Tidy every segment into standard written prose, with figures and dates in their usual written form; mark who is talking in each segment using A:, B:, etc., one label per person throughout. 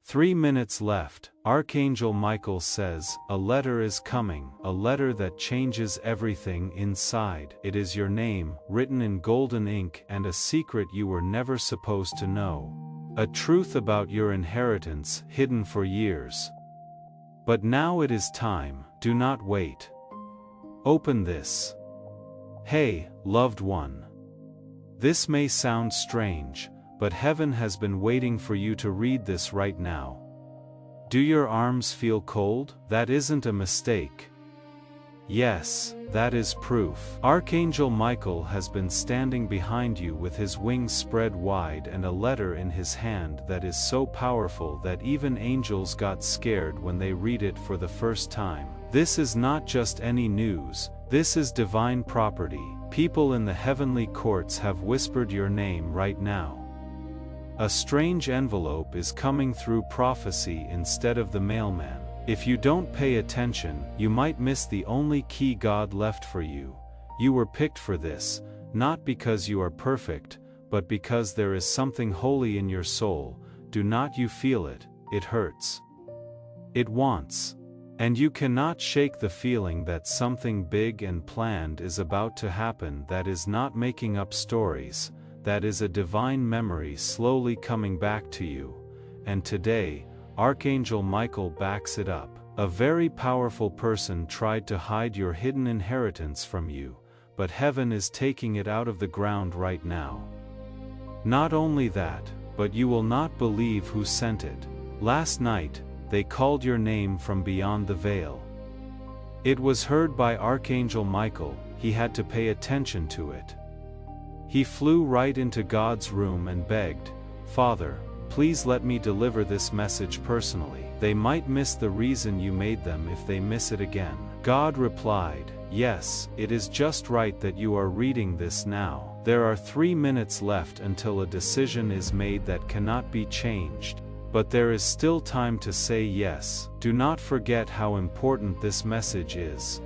A: 3 minutes left. Archangel Michael says, a letter is coming, a letter that changes everything inside. It is your name, written in golden ink, and a secret you were never supposed to know. A truth about your inheritance, hidden for years. But now it is time, do not wait. Open this. Hey, loved one. This may sound strange, but heaven has been waiting for you to read this right now. Do your arms feel cold? That isn't a mistake. Yes, that is proof. Archangel Michael has been standing behind you with his wings spread wide and a letter in his hand that is so powerful that even angels got scared when they read it for the first time. This is not just any news, this is divine property. People in the heavenly courts have whispered your name right now. A strange envelope is coming through prophecy instead of the mailman. If you don't pay attention, you might miss the only key God left for you. You were picked for this, not because you are perfect, but because there is something holy in your soul. Do not you feel it? It hurts. It wants. And you cannot shake the feeling that something big and planned is about to happen. That is not making up stories. That is a divine memory slowly coming back to you. And today, Archangel Michael backs it up. A very powerful person tried to hide your hidden inheritance from you, but heaven is taking it out of the ground right now. Not only that, but you will not believe who sent it. Last night, they called your name from beyond the veil. It was heard by Archangel Michael. He had to pay attention to it. He flew right into God's room and begged, Father, please let me deliver this message personally. They might miss the reason you made them if they miss it again. God replied, yes, it is just right that you are reading this now. There are 3 minutes left until a decision is made that cannot be changed. But there is still time to say yes. Do not forget how important this message is.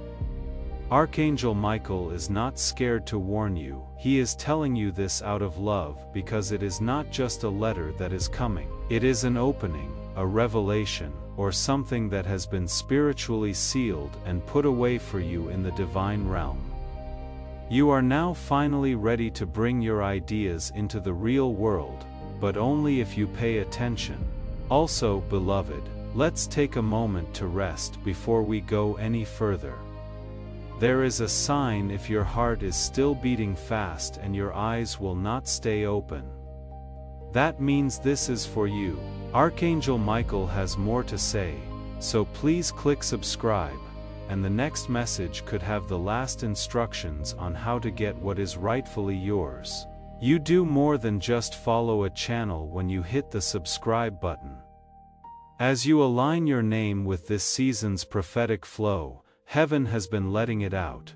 A: Archangel Michael is not scared to warn you. He is telling you this out of love because it is not just a letter that is coming. It is an opening, a revelation, or something that has been spiritually sealed and put away for you in the divine realm. You are now finally ready to bring your ideas into the real world, but only if you pay attention. Also, beloved, let's take a moment to rest before we go any further. There is a sign if your heart is still beating fast and your eyes will not stay open. That means this is for you. Archangel Michael has more to say, so please click subscribe, and the next message could have the last instructions on how to get what is rightfully yours. You do more than just follow a channel when you hit the subscribe button. As you align your name with this season's prophetic flow, heaven has been letting it out.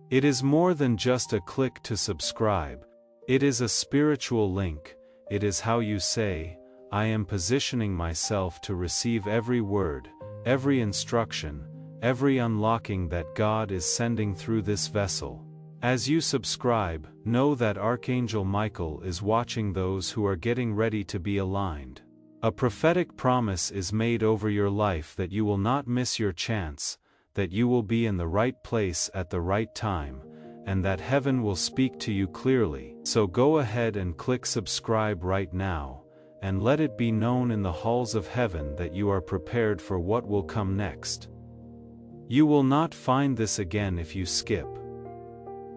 A: It is more than just a click to subscribe. It is a spiritual link. It is how you say, I am positioning myself to receive every word, every instruction, every unlocking that God is sending through this vessel. As you subscribe, know that Archangel Michael is watching those who are getting ready to be aligned. A prophetic promise is made over your life that you will not miss your chance, that you will be in the right place at the right time, and that heaven will speak to you clearly. So go ahead and click subscribe right now, and let it be known in the halls of heaven that you are prepared for what will come next. You will not find this again if you skip.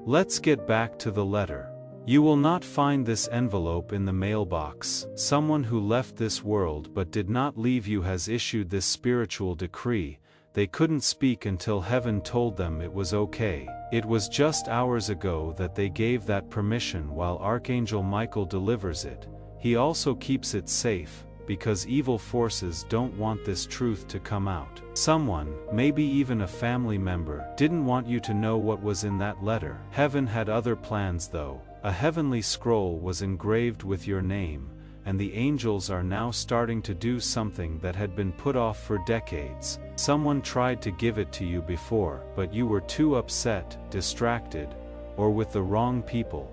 A: Let's get back to the letter. You will not find this envelope in the mailbox. Someone who left this world but did not leave you has issued this spiritual decree. They couldn't speak until heaven told them it was okay. It was just hours ago that they gave that permission while Archangel Michael delivers it. He also keeps it safe, because evil forces don't want this truth to come out. Someone, maybe even a family member, didn't want you to know what was in that letter. Heaven had other plans though. A heavenly scroll was engraved with your name, and the angels are now starting to do something that had been put off for decades. Someone tried to give it to you before, but you were too upset, distracted, or with the wrong people.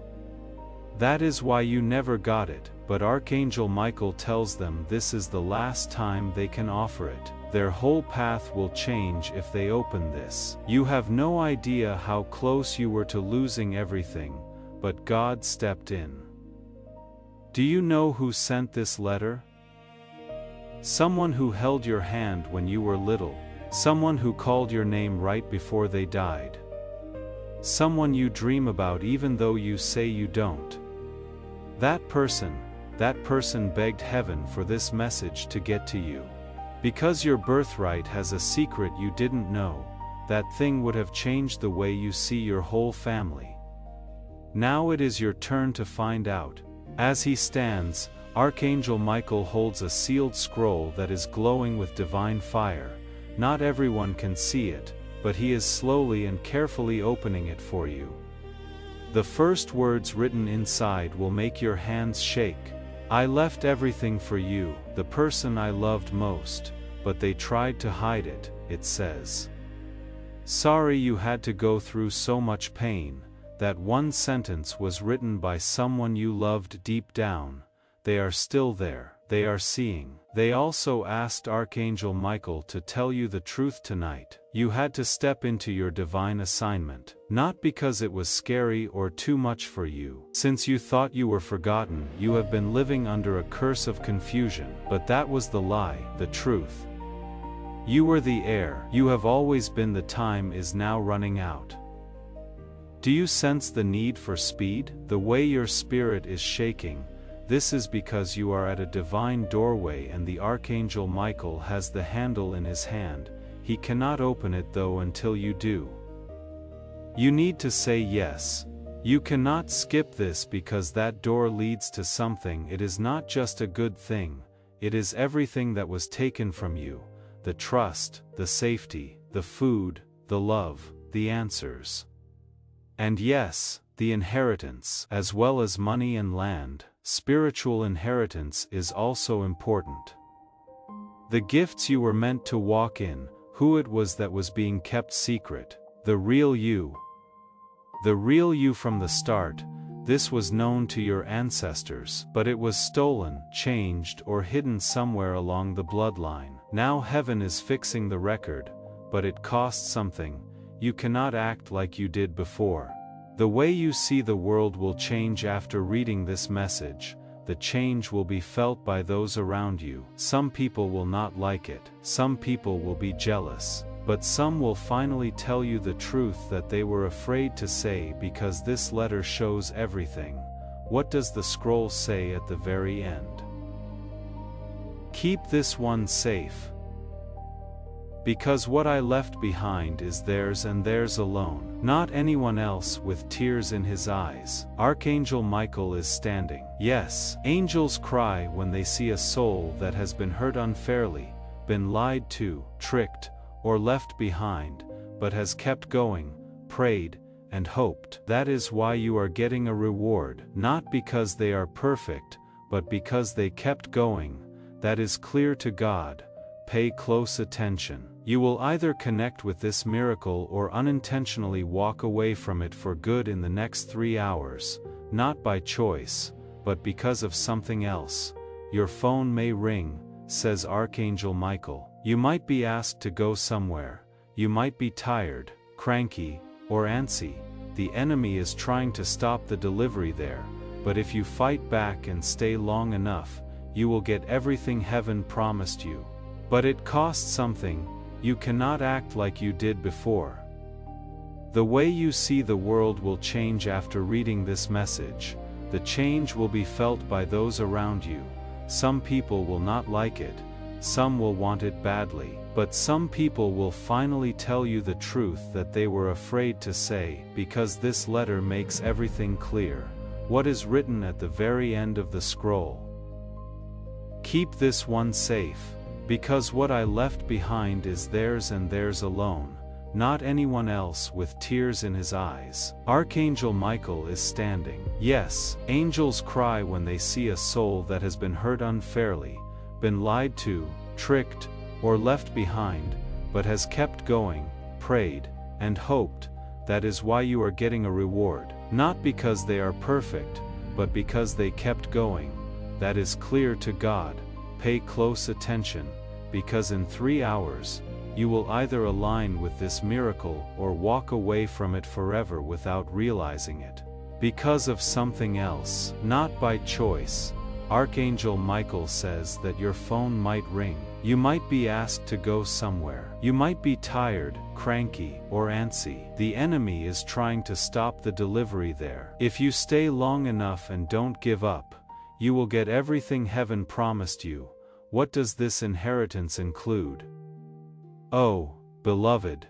A: That is why you never got it. but Archangel Michael tells them this is the last time they can offer it. Their whole path will change if they open this. You have no idea how close you were to losing everything, but God stepped in. Do you know who sent this letter? Someone who held your hand when you were little. Someone who called your name right before they died. Someone you dream about even though you say you don't. That person begged heaven for this message to get to you. Because your birthright has a secret you didn't know, that thing would have changed the way you see your whole family. Now it is your turn to find out. As he stands, Archangel Michael holds a sealed scroll that is glowing with divine fire. Not everyone can see it, but he is slowly and carefully opening it for you. The first words written inside will make your hands shake. I left everything for you, the person I loved most, but they tried to hide it, it says. Sorry you had to go through so much pain. That one sentence was written by someone you loved deep down. They are still there, they are seeing. They also asked Archangel Michael to tell you the truth tonight. You had to step into your divine assignment, not because it was scary or too much for you. Since you thought you were forgotten, you have been living under a curse of confusion. But that was the lie, the truth. You were the heir. You have always been. The time is now running out. Do you sense the need for speed? The way your spirit is shaking. This is because you are at a divine doorway and the Archangel Michael has the handle in his hand. He cannot open it though until you do. You need to say yes. You cannot skip this because that door leads to something. It is not just a good thing. It is everything that was taken from you. The trust, the safety, the food, the love, the answers. And yes, the inheritance, as well as money and land. Spiritual inheritance is also important. The gifts you were meant to walk in, who it was that was being kept secret, the real you. The real you from the start. This was known to your ancestors, but it was stolen, changed, or hidden somewhere along the bloodline. Now heaven is fixing the record, but it costs something. You cannot act like you did before. The way you see the world will change after reading this message. The change will be felt by those around you. Some people will not like it. Some people will be jealous. But some will finally tell you the truth that they were afraid to say because this letter shows everything. What does the scroll say at the very end? Keep this one safe. Because what I left behind is theirs and theirs alone, not anyone else. With tears in his eyes, Archangel Michael is standing. Yes, angels cry when they see a soul that has been hurt unfairly, been lied to, tricked, or left behind, but has kept going, prayed, and hoped. That is why you are getting a reward, not because they are perfect, but because they kept going. That is clear to God. Pay close attention. You will either connect with this miracle or unintentionally walk away from it for good in the next 3 hours, not by choice, but because of something else. Your phone may ring, says Archangel Michael. You might be asked to go somewhere. You might be tired, cranky, or antsy. The enemy is trying to stop the delivery there, but if you fight back and stay long enough, you will get everything heaven promised you. But it costs something. You cannot act like you did before. The way you see the world will change after reading this message. The change will be felt by those around you. Some people will not like it. Some will want it badly. But some people will finally tell you the truth that they were afraid to say, because this letter makes everything clear. What is written at the very end of the scroll? Keep this one safe. Because what I left behind is theirs and theirs alone, not anyone else. With tears in his eyes, Archangel Michael is standing. Yes, angels cry when they see a soul that has been hurt unfairly, been lied to, tricked, or left behind, but has kept going, prayed, and hoped. That is why you are getting a reward, not because they are perfect, but because they kept going. that is clear to God. Pay close attention, because in 3 hours, you will either align with this miracle or walk away from it forever without realizing it. Because of something else, not by choice. Archangel Michael says that your phone might ring. You might be asked to go somewhere. You might be tired, cranky, or antsy. The enemy is trying to stop the delivery there. If you stay long enough and don't give up, you will get everything heaven promised you. What does this inheritance include? Oh, beloved,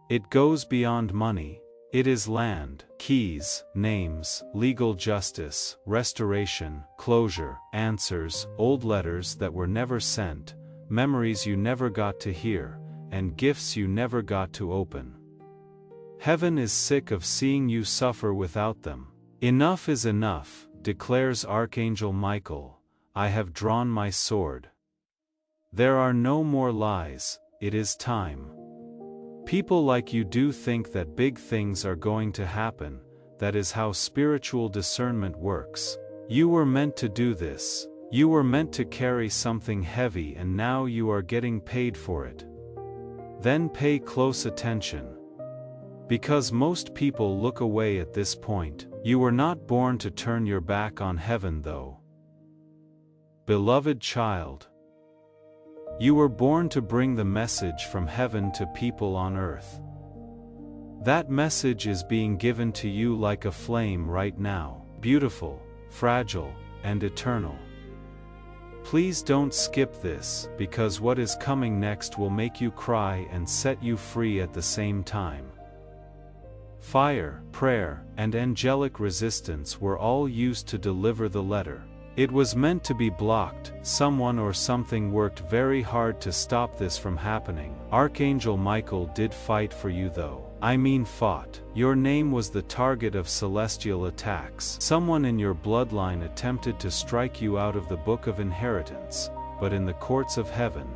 A: it goes beyond money. It is land, keys, names, legal justice, restoration, closure, answers, old letters that were never sent, memories you never got to hear, and gifts you never got to open. Heaven is sick of seeing you suffer without them. Enough is enough, declares Archangel Michael. I have drawn my sword. There are no more lies. It is time. People like you do think that big things are going to happen. That is how spiritual discernment works. You were meant to do this. You were meant to carry something heavy, and now you are getting paid for it. Then pay close attention. Because most people look away at this point. You were not born to turn your back on heaven, though. Beloved child, you were born to bring the message from heaven to people on earth. That message is being given to you like a flame right now, beautiful, fragile, and eternal. Please don't skip this, because what is coming next will make you cry and set you free at the same time. Fire, prayer, and angelic resistance were all used to deliver the letter. It was meant to be blocked. Someone or something worked very hard to stop this from happening. Archangel Michael did fight for you, though. I mean fought. Your name was the target of celestial attacks. Someone in your bloodline attempted to strike you out of the book of inheritance, but in the courts of heaven,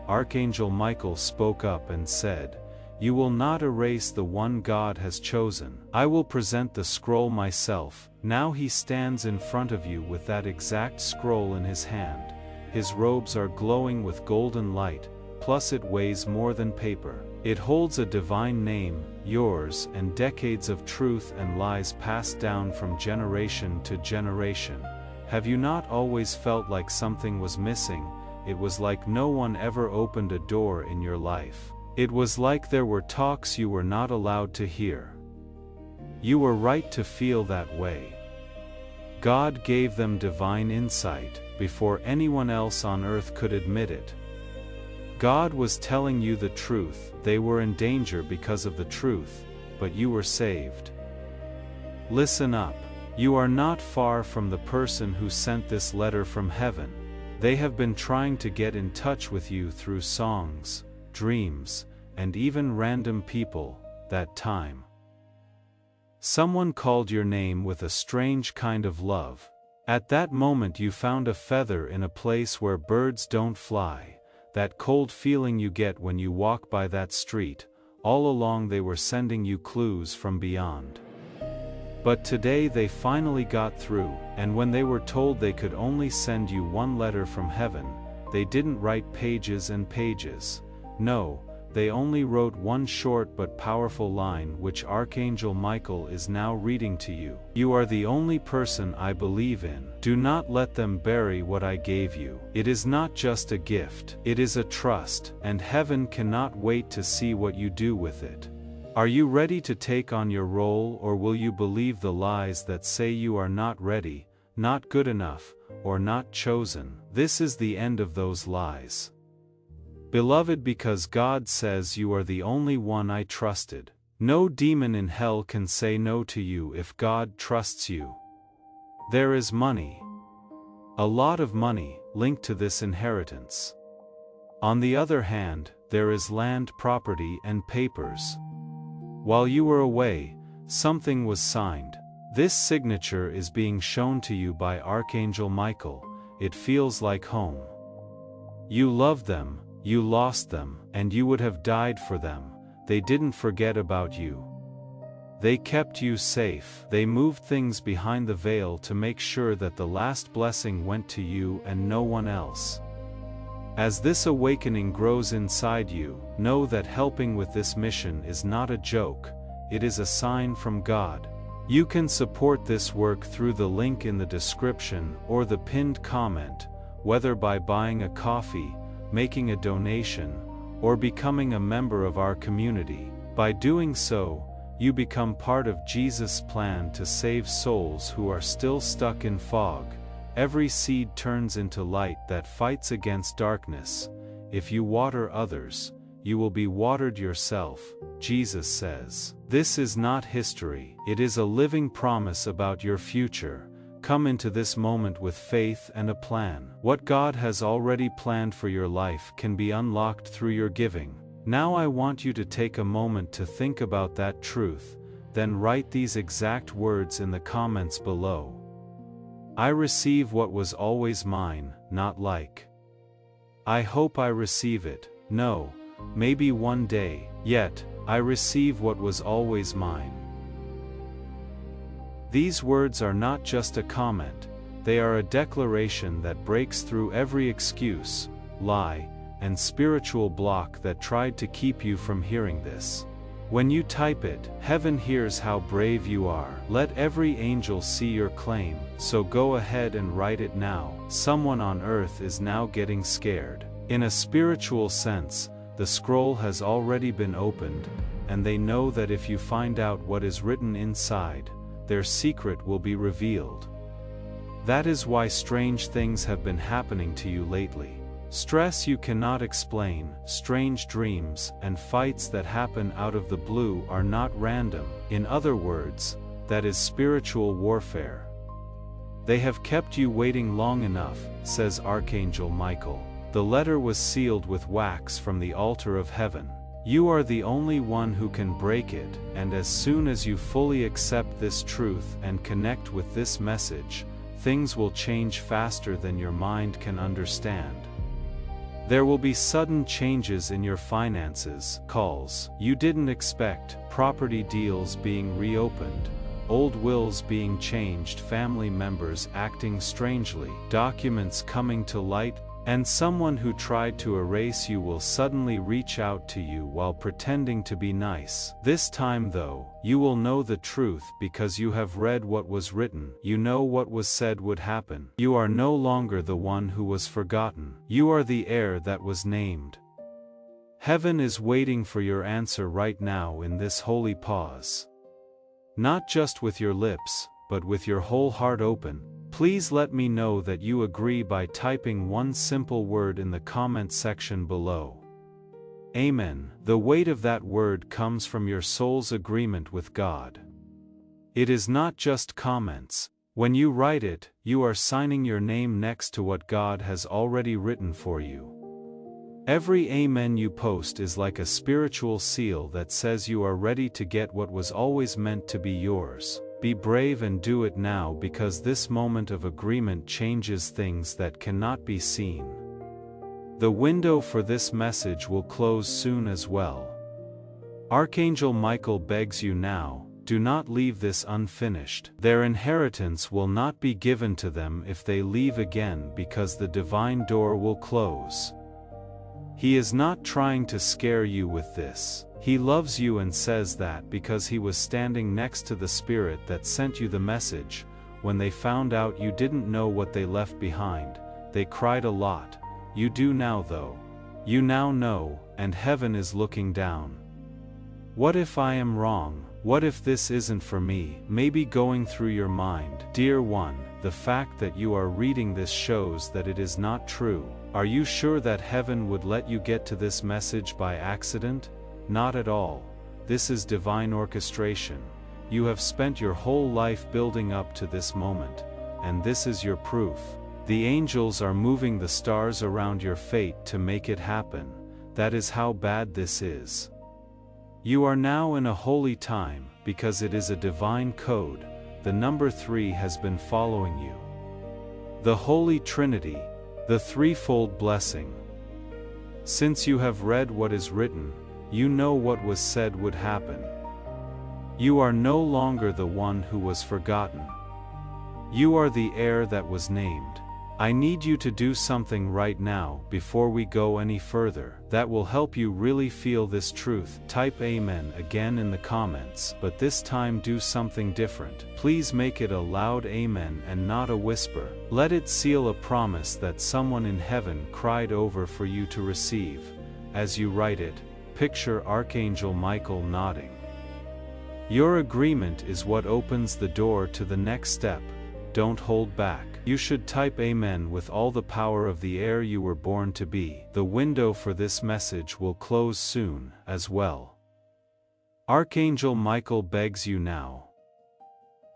A: Archangel Michael spoke up and said, "You will not erase the one God has chosen. I will present the scroll myself." Now he stands in front of you with that exact scroll in his hand. His robes are glowing with golden light, plus it weighs more than paper. It holds a divine name, yours, and decades of truth and lies passed down from generation to generation. Have you not always felt like something was missing? It was like no one ever opened a door in your life. It was like there were talks you were not allowed to hear. You were right to feel that way. God gave them divine insight, before anyone else on earth could admit it. God was telling you the truth. They were in danger because of the truth, but you were saved. Listen up. You are not far from the person who sent this letter from heaven. They have been trying to get in touch with you through songs, dreams, and even random people, that time. Someone called your name with a strange kind of love. At that moment you found a feather in a place where birds don't fly, that cold feeling you get when you walk by that street. All along they were sending you clues from beyond. But today they finally got through, and when they were told they could only send you one letter from heaven, they didn't write pages and pages. No, they only wrote one short but powerful line, which Archangel Michael is now reading to you. You are the only person I believe in. Do not let them bury what I gave you. It is not just a gift, it is a trust, and heaven cannot wait to see what you do with it. Are you ready to take on your role, or will you believe the lies that say you are not ready, not good enough, or not chosen? This is the end of those lies. Beloved, because God says you are the only one I trusted. No demon in hell can say no to you if God trusts you. There is money. A lot of money, linked to this inheritance. On the other hand, there is land, property, and papers. While you were away, something was signed. This signature is being shown to you by Archangel Michael. It feels like home. You loved them. You lost them, and you would have died for them. They didn't forget about you. They kept you safe. They moved things behind the veil to make sure that the last blessing went to you and no one else. As this awakening grows inside you, know that helping with this mission is not a joke, it is a sign from God. You can support this work through the link in the description or the pinned comment, whether by buying a coffee, making a donation, or becoming a member of our community. By doing so, you become part of Jesus' plan to save souls who are still stuck in fog. Every seed turns into light that fights against darkness. If you water others, you will be watered yourself, Jesus says. This is not history, it is a living promise about your future. Come into this moment with faith and a plan. What God has already planned for your life can be unlocked through your giving. Now I want you to take a moment to think about that truth, then write these exact words in the comments below. I receive what was always mine, not like. I hope I receive it, no, maybe one day, yet, I receive what was always mine. These words are not just a comment, they are a declaration that breaks through every excuse, lie, and spiritual block that tried to keep you from hearing this. When you type it, heaven hears how brave you are. Let every angel see your claim, so go ahead and write it now. Someone on earth is now getting scared. In a spiritual sense, the scroll has already been opened, and they know that if you find out what is written inside, their secret will be revealed. That is why strange things have been happening to you lately. Stress you cannot explain, strange dreams, and fights that happen out of the blue are not random. In other words, that is spiritual warfare. They have kept you waiting long enough, says Archangel Michael. The letter was sealed with wax from the altar of heaven. You are the only one who can break it, and as soon as you fully accept this truth and connect with this message, things will change faster than your mind can understand. There will be sudden changes in your finances, calls you didn't expect, property deals being reopened, old wills being changed, family members acting strangely, documents coming to light, and someone who tried to erase you will suddenly reach out to you while pretending to be nice. This time though, you will know the truth because you have read what was written. You know what was said would happen. You are no longer the one who was forgotten. You are the heir that was named. Heaven is waiting for your answer right now in this holy pause. Not just with your lips, but with your whole heart open. Please let me know that you agree by typing one simple word in the comment section below. Amen. The weight of that word comes from your soul's agreement with God. It is not just comments. When you write it, you are signing your name next to what God has already written for you. Every amen you post is like a spiritual seal that says you are ready to get what was always meant to be yours. Be brave and do it now because this moment of agreement changes things that cannot be seen. The window for this message will close soon as well. Archangel Michael begs you now, do not leave this unfinished. Their inheritance will not be given to them if they leave again because the divine door will close. He is not trying to scare you with this. He loves you and says that because he was standing next to the spirit that sent you the message. When they found out you didn't know what they left behind, they cried a lot. You do now though. You now know, and heaven is looking down. What if I am wrong? What if this isn't for me? Maybe going through your mind. Dear one, the fact that you are reading this shows that it is not true. Are you sure that heaven would let you get to this message by accident? Not at all. This is divine orchestration. You have spent your whole life building up to this moment, and this is your proof. The angels are moving the stars around your fate to make it happen. That is how bad this is. You are now in a holy time, because it is a divine code. The number 3 has been following you. The Holy Trinity, the threefold blessing. Since you have read what is written, you know what was said would happen. You are no longer the one who was forgotten. You are the heir that was named. I need you to do something right now before we go any further that will help you really feel this truth. Type Amen again in the comments, but this time do something different. Please make it a loud Amen and not a whisper. Let it seal a promise that someone in heaven cried over for you to receive. As you write it, picture Archangel Michael nodding. Your agreement is what opens the door to the next step. Don't hold back. You should type Amen with all the power of the heir you were born to be. The window for this message will close soon, as well. Archangel Michael begs you now.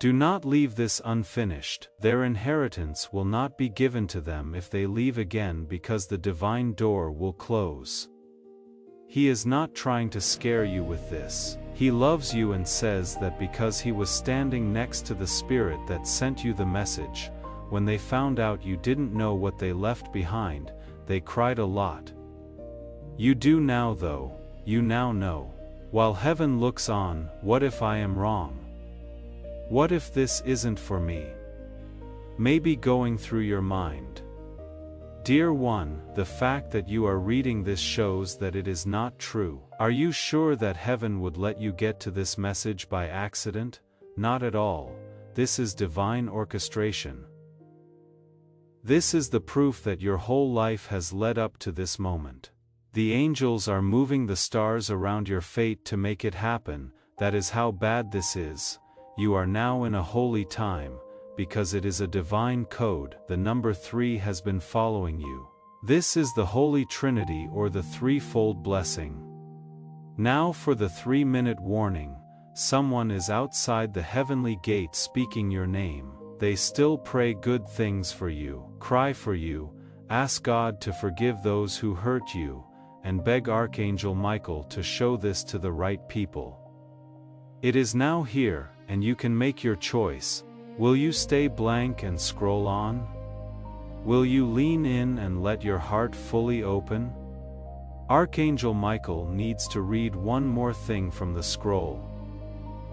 A: Do not leave this unfinished. Their inheritance will not be given to them if they leave again, because the divine door will close. He is not trying to scare you with this. He loves you and says that because he was standing next to the spirit that sent you the message, when they found out you didn't know what they left behind, they cried a lot. You do now though, you now know. While heaven looks on, what if I am wrong? What if this isn't for me? Maybe going through your mind. Dear one, the fact that you are reading this shows that it is not true. Are you sure that heaven would let you get to this message by accident? Not at all. This is divine orchestration. This is the proof that your whole life has led up to this moment. The angels are moving the stars around your fate to make it happen. That is how bad this is. You are now in a holy time. Because it is a divine code, the number 3 has been following you. This is the Holy Trinity, or the threefold blessing. Now for the 3-minute warning. Someone is outside the heavenly gate speaking your name. They still pray good things for you, cry for you, ask God to forgive those who hurt you, and beg Archangel Michael to show this to the right people. It is now here, and you can make your choice. Will you stay blank and scroll on? Will you lean in and let your heart fully open? Archangel Michael needs to read one more thing from the scroll.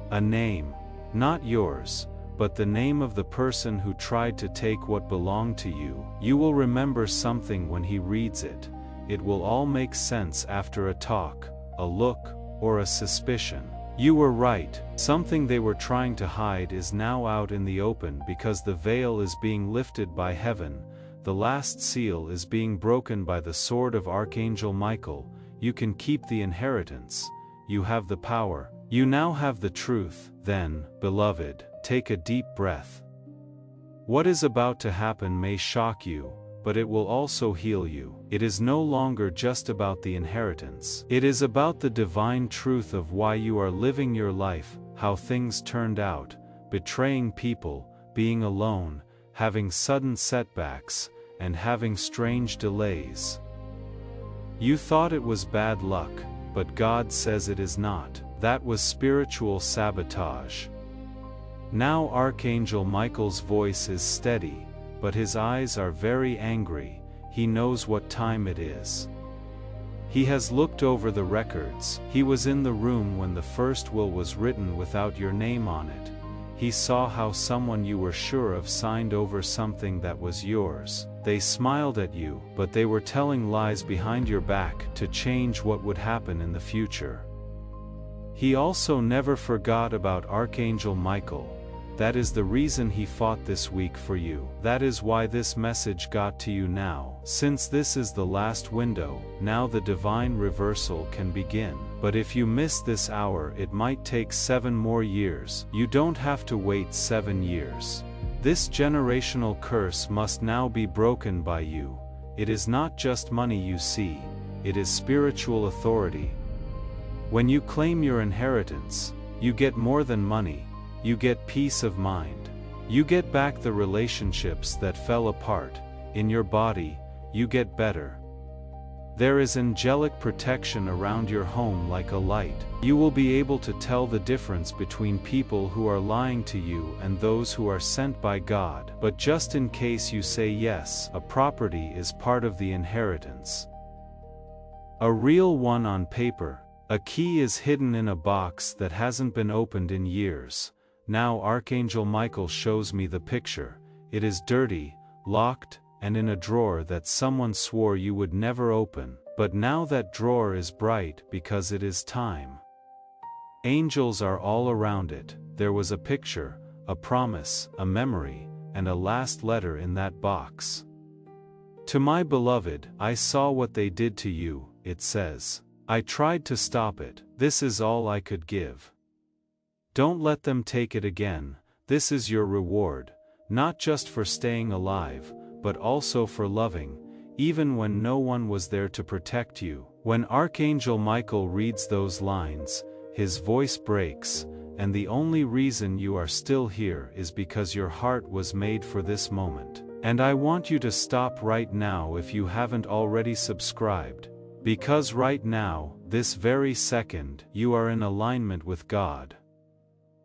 A: A name, not yours, but the name of the person who tried to take what belonged to you. You will remember something when he reads it. It will all make sense after a talk, a look, or a suspicion. You were right, something they were trying to hide is now out in the open because the veil is being lifted by heaven, the last seal is being broken by the sword of Archangel Michael. You can keep the inheritance, you have the power, you now have the truth. Then, beloved, take a deep breath. What is about to happen may shock you, but it will also heal you. It is no longer just about the inheritance. It is about the divine truth of why you are living your life, how things turned out, betraying people, being alone, having sudden setbacks, and having strange delays. You thought it was bad luck, but God says it is not. That was spiritual sabotage. Now Archangel Michael's voice is steady, but his eyes are very angry. He knows what time it is. He has looked over the records. He was in the room when the first will was written without your name on it. He saw how someone you were sure of signed over something that was yours. They smiled at you, but they were telling lies behind your back to change what would happen in the future. He also never forgot about Archangel Michael. That is the reason he fought this week for you. That is why this message got to you now. Since this is the last window, now the divine reversal can begin. But if you miss this hour, it might take 7 more years. You don't have to wait 7 years. This generational curse must now be broken by you. It is not just money you see, it is spiritual authority. When you claim your inheritance, you get more than money. You get peace of mind. You get back the relationships that fell apart. In your body, you get better. There is angelic protection around your home like a light. You will be able to tell the difference between people who are lying to you and those who are sent by God. But just in case you say yes, a property is part of the inheritance. A real one on paper, A key is hidden in a box that hasn't been opened in years. Now Archangel Michael shows me the picture. It is dirty, locked, and in a drawer that someone swore you would never open, but now that drawer is bright because it is time. Angels are all around it. There was a picture, a promise, a memory, and a last letter in that box. To my beloved, I saw what they did to you, it says. I tried to stop it. This is all I could give. Don't let them take it again. This is your reward, not just for staying alive, but also for loving, even when no one was there to protect you. When Archangel Michael reads those lines, his voice breaks, and the only reason you are still here is because your heart was made for this moment. And I want you to stop right now if you haven't already subscribed. Because right now, this very second, you are in alignment with God.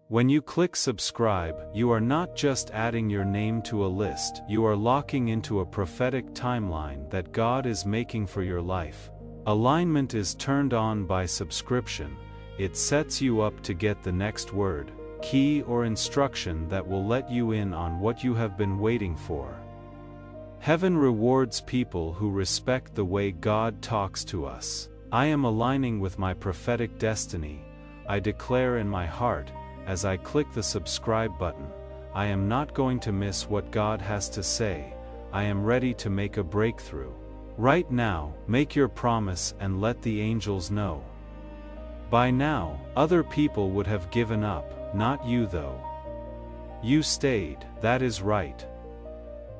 A: When you click subscribe, you are not just adding your name to a list, you are locking into a prophetic timeline that God is making for your life. Alignment is turned on by subscription. It sets you up to get the next word, key, or instruction that will let you in on what you have been waiting for. Heaven rewards people who respect the way God talks to us. I am aligning with my prophetic destiny. I declare in my heart, as I click the subscribe button, I am not going to miss what God has to say. I am ready to make a breakthrough. Right now, make your promise and let the angels know. By now, other people would have given up, not you though. You stayed, that is right.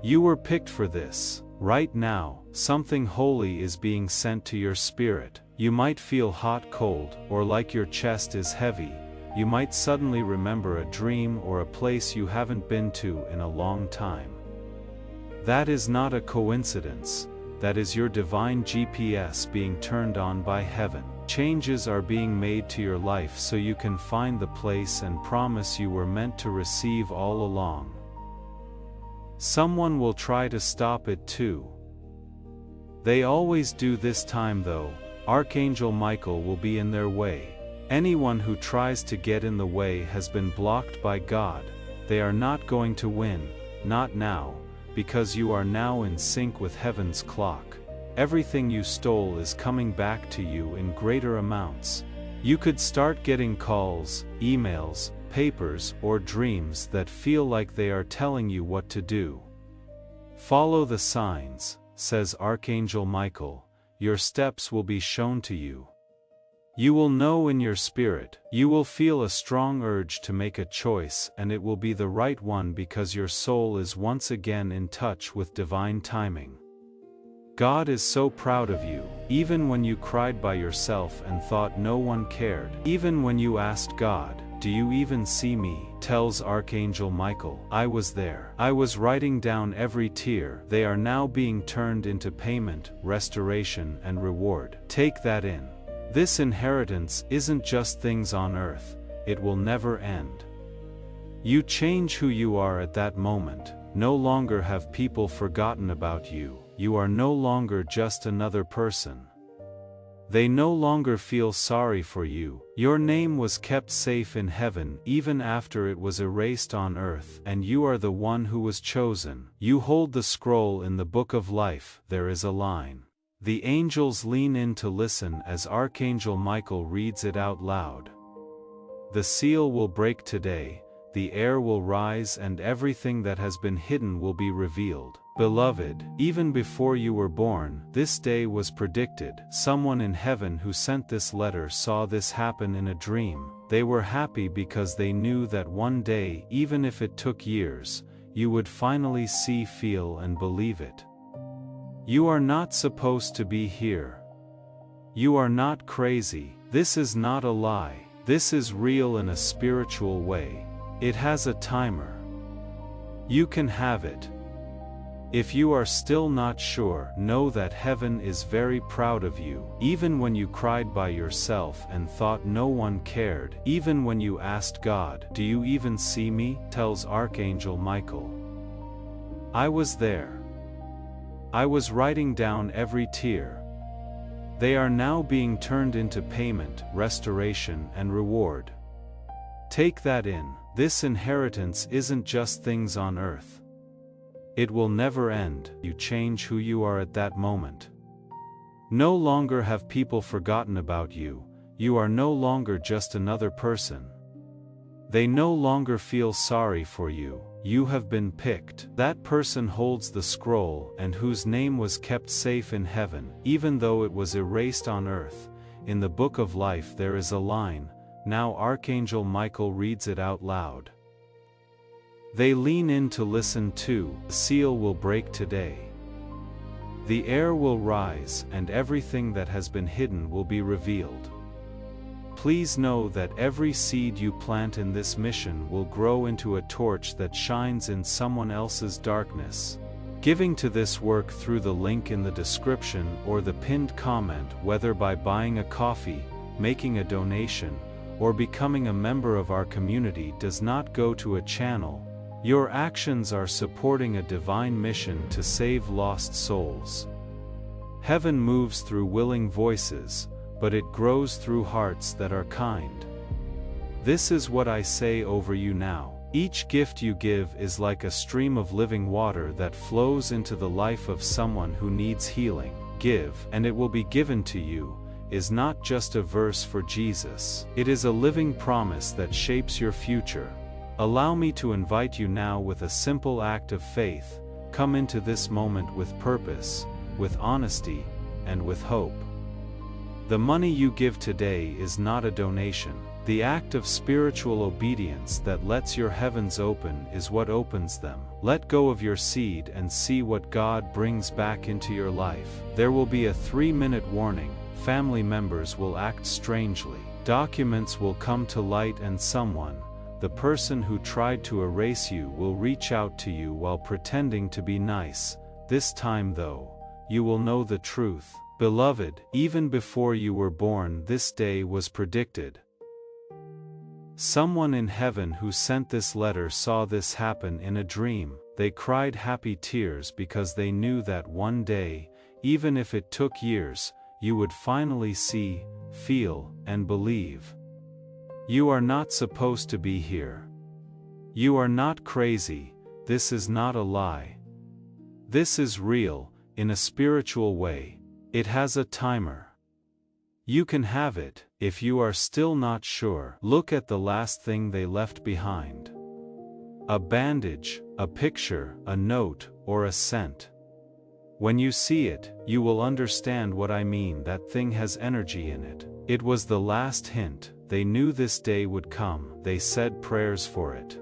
A: You were picked for this. Right now, something holy is being sent to your spirit. You might feel hot, cold, or like your chest is heavy. You might suddenly remember a dream or a place you haven't been to in a long time. That is not a coincidence. That is your divine GPS being turned on by heaven. Changes are being made to your life so you can find the place and promise you were meant to receive all along. Someone will try to stop it too. They always do this time though. Archangel Michael will be in their way. Anyone who tries to get in the way has been blocked by God. They are not going to win, not now, because you are now in sync with heaven's clock. Everything you stole is coming back to you in greater amounts. You could start getting calls, emails, papers, or dreams that feel like they are telling you what to do. Follow the signs, says Archangel Michael. Your steps will be shown to you. You will know in your spirit. You will feel a strong urge to make a choice, and it will be the right one because your soul is once again in touch with divine timing. God is so proud of you. Even when you cried by yourself and thought no one cared. Even when you asked God, "Do you even see me?" tells Archangel Michael, I was there. I was writing down every tear. They are now being turned into payment, restoration, and reward. Take that in. This inheritance isn't just things on earth. It will never end. You change who you are at that moment. No longer have people forgotten about you. You are no longer just another person. They no longer feel sorry for you. Your name was kept safe in heaven even after it was erased on earth, and you are the one who was chosen. You hold the scroll in the book of life. There is a line. The angels lean in to listen as Archangel Michael reads it out loud. The seal will break today, the air will rise, and everything that has been hidden will be revealed. Beloved, even before you were born, this day was predicted. Someone in heaven who sent this letter saw this happen in a dream. They were happy because they knew that one day, even if it took years, you would finally see, feel, and believe it. You are not supposed to be here. You are not crazy. This is not a lie. This is real in a spiritual way. It has a timer. You can have it. If you are still not sure, know that heaven is very proud of you. Even when you cried by yourself and thought no one cared, even when you asked God, "Do you even see me?" tells Archangel Michael. I was there. I was writing down every tear. They are now being turned into payment, restoration, and reward. Take that in. This inheritance isn't just things on earth. It will never end. You change who you are at that moment. No longer have people forgotten about you. You are no longer just another person. They no longer feel sorry for you. You have been picked. That person holds the scroll and whose name was kept safe in heaven, even though it was erased on earth. In the book of life there is a line. Now Archangel Michael reads it out loud. They lean in to listen too. The seal will break today. The air will rise and everything that has been hidden will be revealed. Please know that every seed you plant in this mission will grow into a torch that shines in someone else's darkness. Giving to this work through the link in the description or the pinned comment, whether by buying a coffee, making a donation, or becoming a member of our community, does not go to a channel. Your actions are supporting a divine mission to save lost souls. Heaven moves through willing voices, but it grows through hearts that are kind. This is what I say over you now. Each gift you give is like a stream of living water that flows into the life of someone who needs healing. Give, and it will be given to you, is not just a verse for Jesus. It is a living promise that shapes your future. Allow me to invite you now with a simple act of faith. Come into this moment with purpose, with honesty, and with hope. The money you give today is not a donation. The act of spiritual obedience that lets your heavens open is what opens them. Let go of your seed and see what God brings back into your life. There will be a 3-minute warning. Family members will act strangely. Documents will come to light and someone, the person who tried to erase you, will reach out to you while pretending to be nice. This time though, you will know the truth. Beloved, even before you were born, this day was predicted. Someone in heaven who sent this letter saw this happen in a dream. They cried happy tears because they knew that one day, even if it took years, you would finally see, feel, and believe. You are not supposed to be here. You are not crazy. This is not a lie. This is real, in a spiritual way. It has a timer. You can have it. If you are still not sure, look at the last thing they left behind. A bandage, a picture, a note, or a scent. When you see it, you will understand what I mean. That thing has energy in it. It was the last hint. They knew this day would come. They said prayers for it.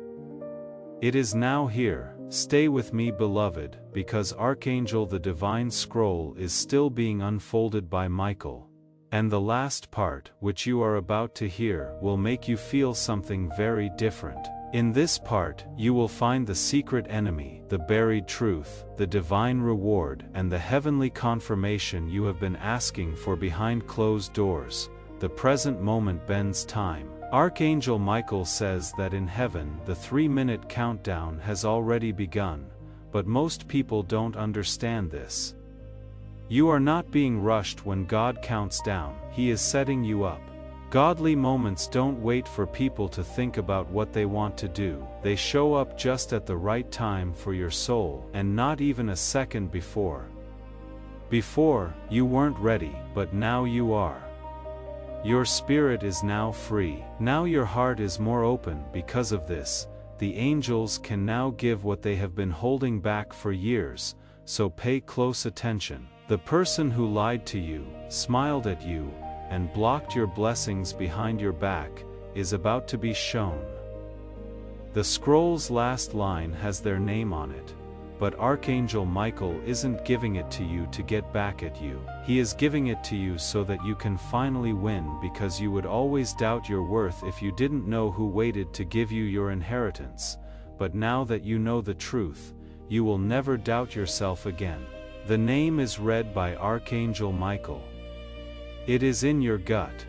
A: It is now here. Stay with me, beloved, because Archangel, the divine scroll, is still being unfolded by Michael. And the last part, which you are about to hear, will make you feel something very different. In this part, you will find the secret enemy, the buried truth, the divine reward, and the heavenly confirmation you have been asking for behind closed doors. The present moment bends time. Archangel Michael says that in heaven the 3-minute countdown has already begun, but most people don't understand this. You are not being rushed when God counts down. He is setting you up. Godly moments don't wait for people to think about what they want to do. They show up just at the right time for your soul, and not even a second before. Before, you weren't ready, but now you are. Your spirit is now free. Now your heart is more open. Because of this, the angels can now give what they have been holding back for years, so pay close attention. The person who lied to you, smiled at you, and blocked your blessings behind your back, is about to be shown. The scroll's last line has their name on it. But Archangel Michael isn't giving it to you to get back at you. He is giving it to you so that you can finally win, because you would always doubt your worth if you didn't know who waited to give you your inheritance. But now that you know the truth, you will never doubt yourself again. The name is read by Archangel Michael. It is in your gut.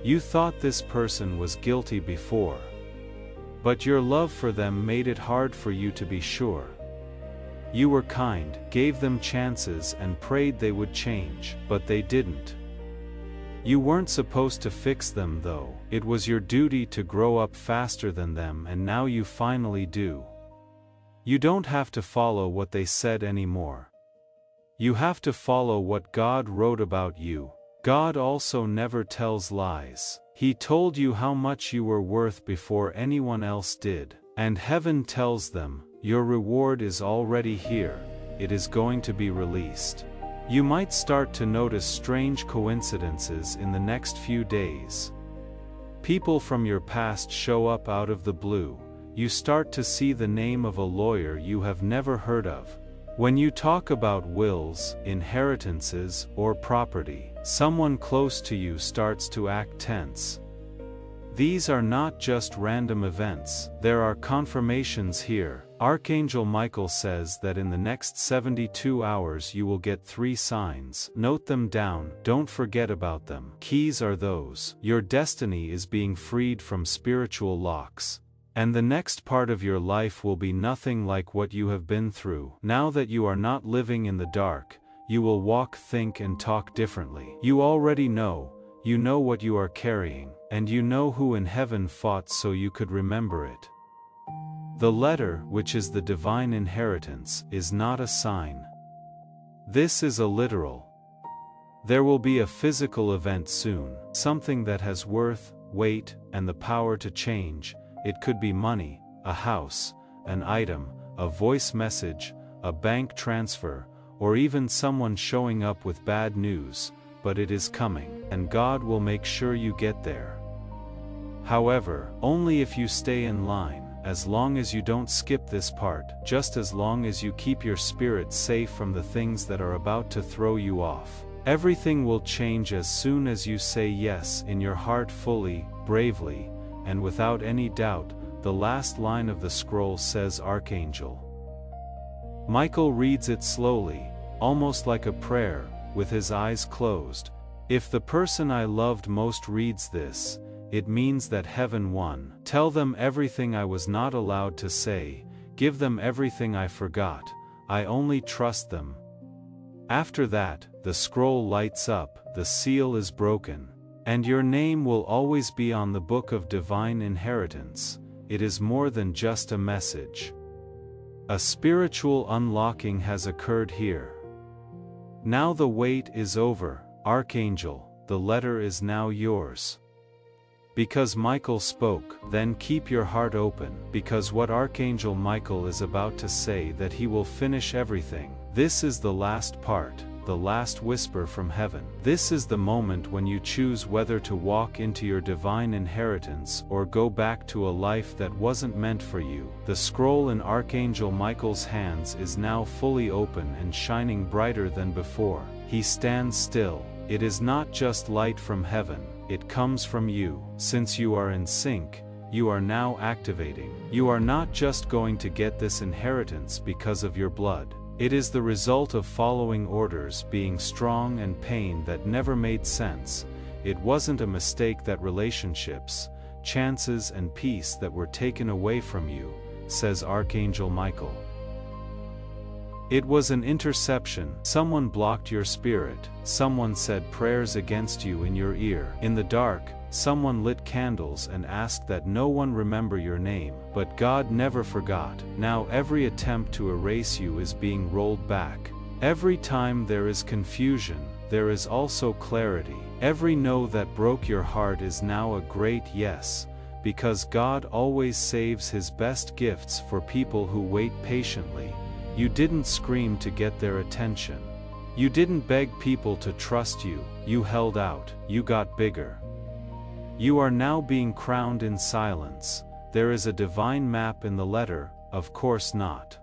A: You thought this person was guilty before, but your love for them made it hard for you to be sure. You were kind, gave them chances and prayed they would change, but they didn't. You weren't supposed to fix them though. It was your duty to grow up faster than them, and now you finally do. You don't have to follow what they said anymore. You have to follow what God wrote about you. God also never tells lies. He told you how much you were worth before anyone else did. And heaven tells them, your reward is already here. It is going to be released. You might start to notice strange coincidences in the next few days. People from your past show up out of the blue. You start to see the name of a lawyer you have never heard of. When you talk about wills, inheritances, or property, someone close to you starts to act tense. These are not just random events, there are confirmations here. Archangel Michael says that in the next 72 hours you will get 3 signs. Note them down, don't forget about them. Keys are those. Your destiny is being freed from spiritual locks. And the next part of your life will be nothing like what you have been through. Now that you are not living in the dark, you will walk, think, and talk differently. You already know. You know what you are carrying, and you know who in heaven fought so you could remember it. The letter, which is the divine inheritance, is not a sign. This is a literal. There will be a physical event soon, something that has worth, weight, and the power to change. It could be money, a house, an item, a voice message, a bank transfer, or even someone showing up with bad news. But it is coming, and God will make sure you get there. However, only if you stay in line, as long as you don't skip this part, just as long as you keep your spirit safe from the things that are about to throw you off. Everything will change as soon as you say yes in your heart fully, bravely, and without any doubt. The last line of the scroll says Archangel. Michael reads it slowly, almost like a prayer, with his eyes closed. If the person I loved most reads this, it means that heaven won. Tell them everything I was not allowed to say, give them everything I forgot, I only trust them. After that, the scroll lights up, the seal is broken. And your name will always be on the book of divine inheritance. It is more than just a message. A spiritual unlocking has occurred here. Now the wait is over, Archangel, the letter is now yours. Because Michael spoke, then keep your heart open, because what Archangel Michael is about to say, that he will finish everything. This is the last part, the last whisper from heaven. This is the moment when you choose whether to walk into your divine inheritance or go back to a life that wasn't meant for you. The scroll in Archangel Michael's hands is now fully open and shining brighter than before. He stands still. It is not just light from heaven, it comes from you. Since you are in sync, you are now activating. You are not just going to get this inheritance because of your blood. It is the result of following orders, being strong, and pain that never made sense. It wasn't a mistake that relationships, chances, and peace that were taken away from you, says Archangel Michael. It was an interception. Someone blocked your spirit. Someone said prayers against you in your ear. In the dark, someone lit candles and asked that no one remember your name. But God never forgot. Now every attempt to erase you is being rolled back. Every time there is confusion, there is also clarity. Every no that broke your heart is now a great yes, because God always saves His best gifts for people who wait patiently. You didn't scream to get their attention. You didn't beg people to trust you. You held out. You got bigger. You are now being crowned in silence. There is a divine map in the letter, of course not.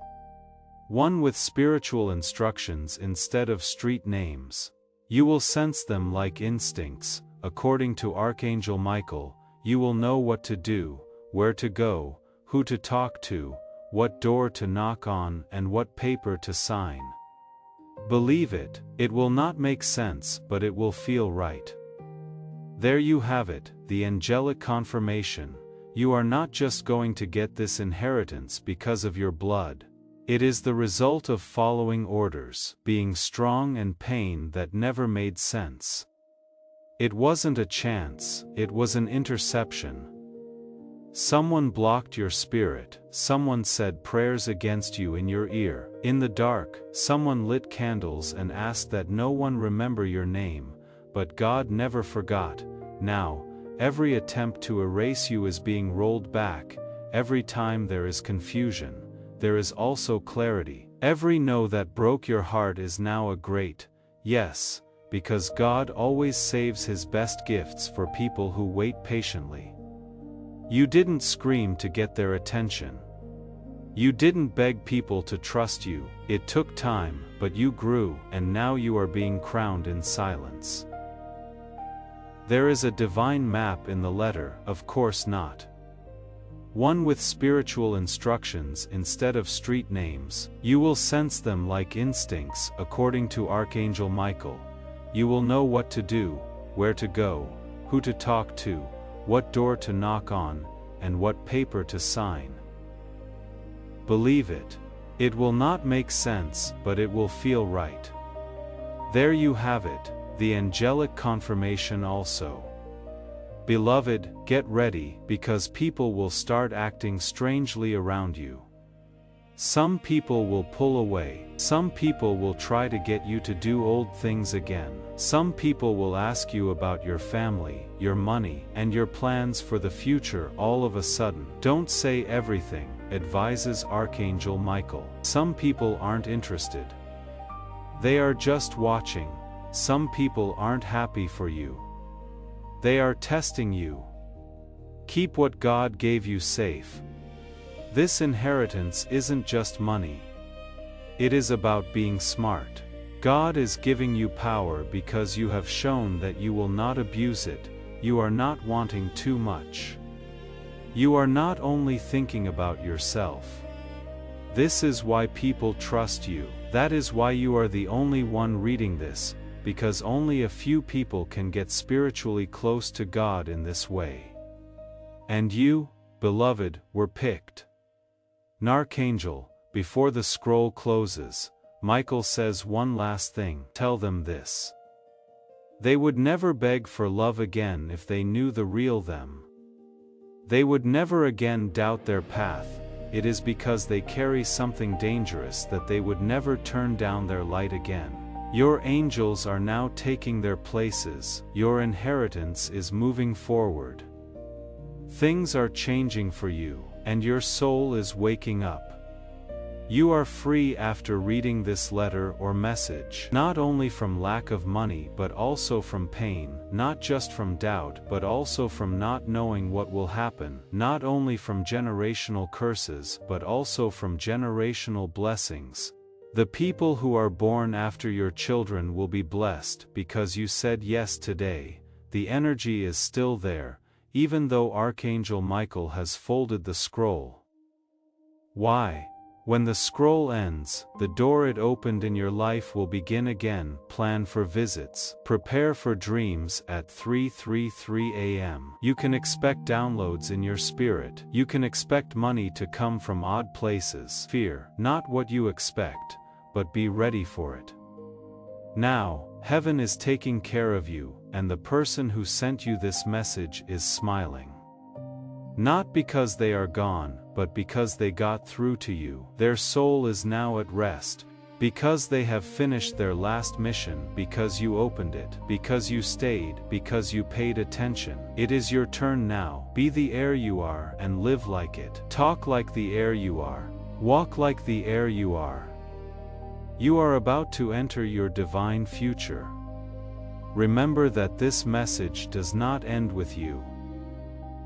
A: One with spiritual instructions instead of street names. You will sense them like instincts. According to Archangel Michael, you will know what to do, where to go, who to talk to, what door to knock on, and what paper to sign. Believe it. It will not make sense, but it will feel right. There you have it, the angelic confirmation. You are not just going to get this inheritance because of your blood. It is the result of following orders, being strong and pain that never made sense. It wasn't a chance, it was an interception. Someone blocked your spirit, someone said prayers against you in your ear. In the dark, someone lit candles and asked that no one remember your name, but God never forgot. Now, every attempt to erase you is being rolled back. Every time there is confusion, there is also clarity. Every no that broke your heart is now a great yes, because God always saves His best gifts for people who wait patiently. You didn't scream to get their attention. You didn't beg people to trust you. It took time, but you grew, and now you are being crowned in silence. There is a divine map in the letter, of course not. One with spiritual instructions instead of street names. You will sense them like instincts, according to Archangel Michael. You will know what to do, where to go, who to talk to, what door to knock on, and what paper to sign. Believe it. It will not make sense, but it will feel right. There you have it, the angelic confirmation also. Beloved, get ready, because people will start acting strangely around you. Some people will pull away. Some people will try to get you to do old things again. Some people will ask you about your family, your money, and your plans for the future all of a sudden. Don't say everything, advises Archangel Michael. Some people aren't interested. They are just watching. Some people aren't happy for you. They are testing you. Keep what God gave you safe. This inheritance isn't just money. It is about being smart. God is giving you power because you have shown that you will not abuse it. You are not wanting too much. You are not only thinking about yourself. This is why people trust you. That is why you are the only one reading this, because only a few people can get spiritually close to God in this way. And you, beloved, were picked. Archangel, before the scroll closes, Michael says one last thing. Tell them this. They would never beg for love again if they knew the real them. They would never again doubt their path. It is because they carry something dangerous that they would never turn down their light again. Your angels are now taking their places. Your inheritance is moving forward. Things are changing for you, and your soul is waking up. You are free after reading this letter or message, not only from lack of money but also from pain, not just from doubt but also from not knowing what will happen, not only from generational curses but also from generational blessings. The people who are born after your children will be blessed because you said yes today. The energy is still there, even though Archangel Michael has folded the scroll. Why? When the scroll ends, the door it opened in your life will begin again. Plan for visits. Prepare for dreams at 3:33 a.m. You can expect downloads in your spirit. You can expect money to come from odd places. Fear not what you expect, but be ready for it. Now, heaven is taking care of you, and the person who sent you this message is smiling. Not because they are gone, but because they got through to you. Their soul is now at rest, because they have finished their last mission, because you opened it, because you stayed, because you paid attention. It is your turn now. Be the air you are and live like it. Talk like the air you are. Walk like the air you are. You are about to enter your divine future. Remember that this message does not end with you.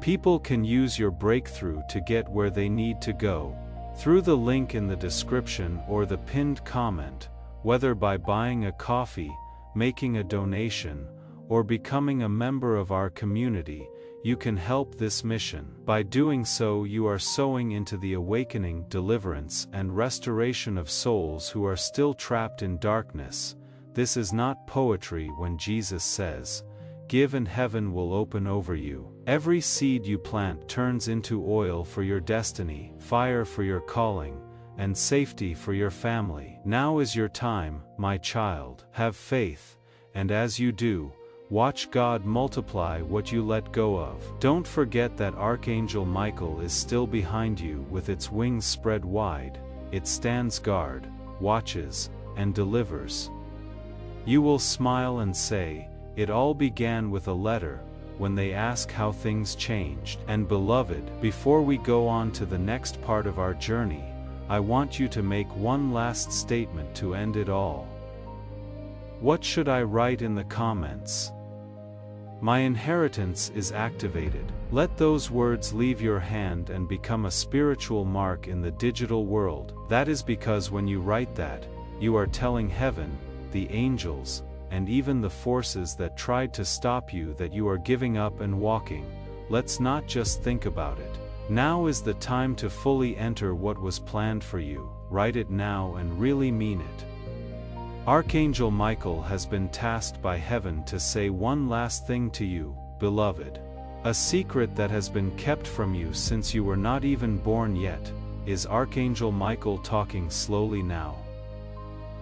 A: People can use your breakthrough to get where they need to go, through the link in the description or the pinned comment, whether by buying a coffee, making a donation, or becoming a member of our community. You can help this mission. By doing so, you are sowing into the awakening, deliverance, and restoration of souls who are still trapped in darkness. This is not poetry when Jesus says, "Give and heaven will open over you." Every seed you plant turns into oil for your destiny, fire for your calling, and safety for your family. Now is your time, my child. Have faith, and as you do, watch God multiply what you let go of. Don't forget that Archangel Michael is still behind you with its wings spread wide. It stands guard, watches, and delivers. You will smile and say, "It all began with a letter," when they ask how things changed. And beloved, before we go on to the next part of our journey, I want you to make one last statement to end it all. What should I write in the comments? My inheritance is activated. Let those words leave your hand and become a spiritual mark in the digital world. That is because when you write that, you are telling heaven, the angels, and even the forces that tried to stop you that you are giving up and walking. Let's not just think about it. Now is the time to fully enter what was planned for you. Write it now and really mean it. Archangel Michael has been tasked by heaven to say one last thing to you, beloved. A secret that has been kept from you since you were not even born yet. Is Archangel Michael talking slowly now?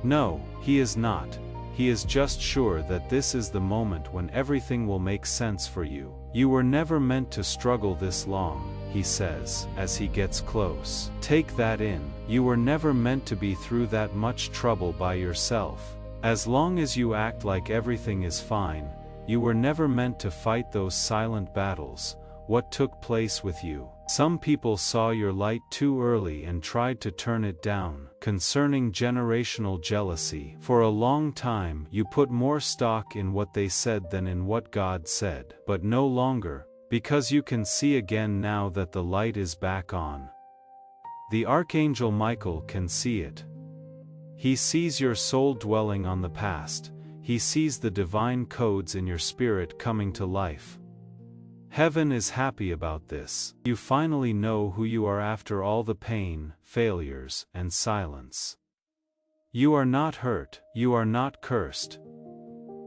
A: No, he is not. He is just sure that this is the moment when everything will make sense for you. You were never meant to struggle this long, he says, as he gets close. Take that in. You were never meant to be through that much trouble by yourself. As long as you act like everything is fine, you were never meant to fight those silent battles. What took place with you? Some people saw your light too early and tried to turn it down. Concerning generational jealousy, for a long time you put more stock in what they said than in what God said. But no longer, because you can see again now that the light is back on. The Archangel Michael can see it. He sees your soul dwelling on the past. He sees the divine codes in your spirit coming to life. Heaven is happy about this. You finally know who you are after all the pain, failures, and silence. You are not hurt. You are not cursed.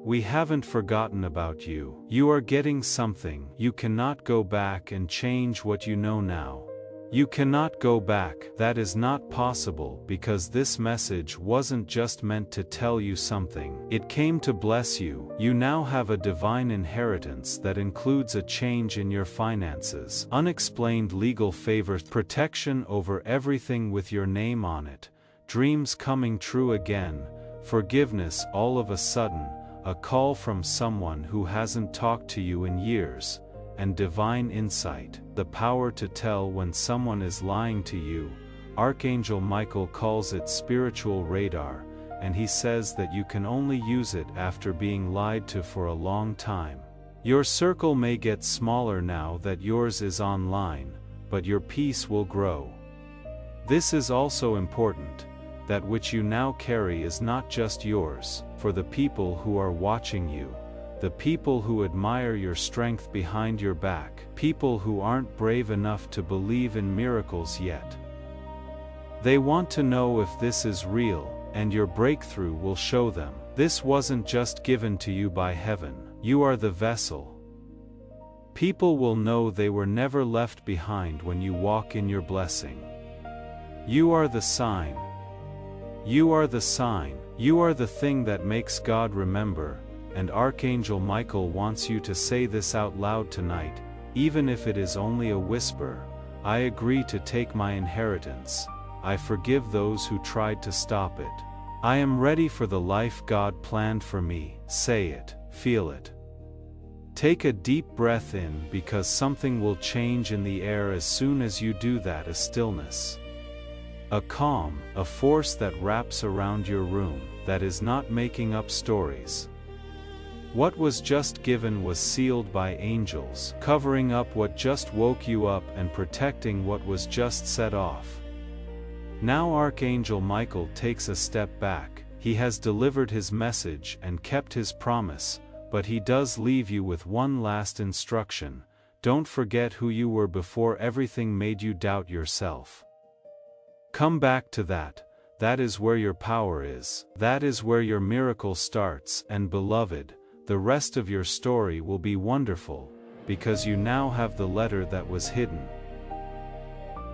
A: We haven't forgotten about you. You are getting something. You cannot go back and change what you know now. You cannot go back. That is not possible because this message wasn't just meant to tell you something. It came to bless you. You now have a divine inheritance that includes a change in your finances, unexplained legal favors, protection over everything with your name on it, dreams coming true again, forgiveness all of a sudden, a call from someone who hasn't talked to you in years, and divine insight, the power to tell when someone is lying to you. Archangel Michael calls it spiritual radar, and he says that you can only use it after being lied to for a long time. Your circle may get smaller now that yours is online, but your peace will grow. This is also important. That which you now carry is not just yours, for the people who are watching you. The people who admire your strength behind your back, people who aren't brave enough to believe in miracles yet. They want to know if this is real, and your breakthrough will show them. This wasn't just given to you by heaven. You are the vessel. People will know they were never left behind when you walk in your blessing. You are the sign. You are the sign. You are the thing that makes God remember. And Archangel Michael wants you to say this out loud tonight, even if it is only a whisper. I agree to take my inheritance. I forgive those who tried to stop it. I am ready for the life God planned for me. Say it, feel it. Take a deep breath in because something will change in the air as soon as you do that. A stillness. A calm, a force that wraps around your room, that is not making up stories. What was just given was sealed by angels, covering up what just woke you up and protecting what was just set off. Now Archangel Michael takes a step back. He has delivered his message and kept his promise, but he does leave you with one last instruction. Don't forget who you were before everything made you doubt yourself. Come back to that. That is where your power is. That is where your miracle starts. And beloved, the rest of your story will be wonderful, because you now have the letter that was hidden.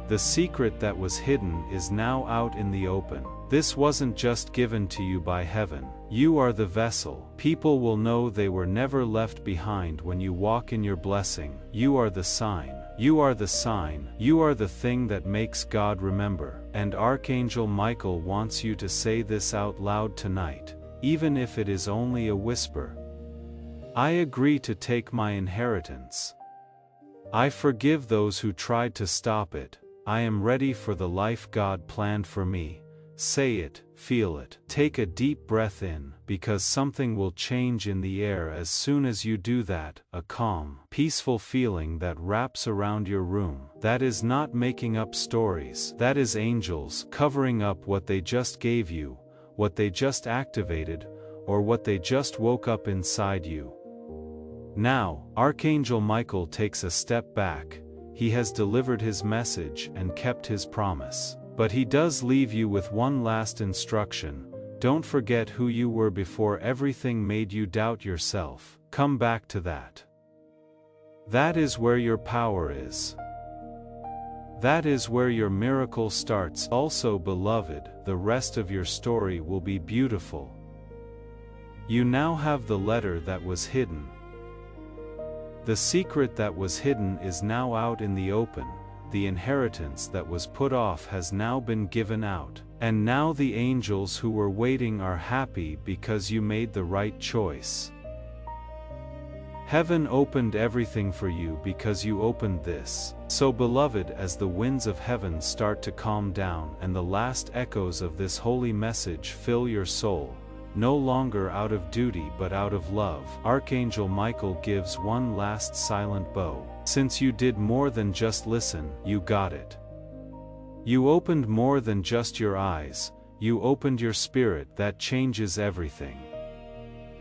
A: The secret that was hidden is now out in the open. This wasn't just given to you by heaven. You are the vessel. People will know they were never left behind when you walk in your blessing. You are the sign. You are the sign. You are the thing that makes God remember. And Archangel Michael wants you to say this out loud tonight, even if it is only a whisper. I agree to take my inheritance. I forgive those who tried to stop it. I am ready for the life God planned for me. Say it, feel it. Take a deep breath in, because something will change in the air as soon as you do that, a calm, peaceful feeling that wraps around your room. That is not making up stories. That is angels covering up what they just gave you, what they just activated, or what they just woke up inside you. Now, Archangel Michael takes a step back. He has delivered his message and kept his promise. But he does leave you with one last instruction. Don't forget who you were before everything made you doubt yourself. Come back to that. That is where your power is. That is where your miracle starts. Also, beloved, the rest of your story will be beautiful. You now have the letter that was hidden. The secret that was hidden is now out in the open. The inheritance that was put off has now been given out. And now the angels who were waiting are happy because you made the right choice. Heaven opened everything for you because you opened this. So beloved, as the winds of heaven start to calm down and the last echoes of this holy message fill your soul, no longer out of duty but out of love, Archangel Michael gives one last silent bow. Since you did more than just listen, you got it. You opened more than just your eyes, you opened your spirit. That changes everything.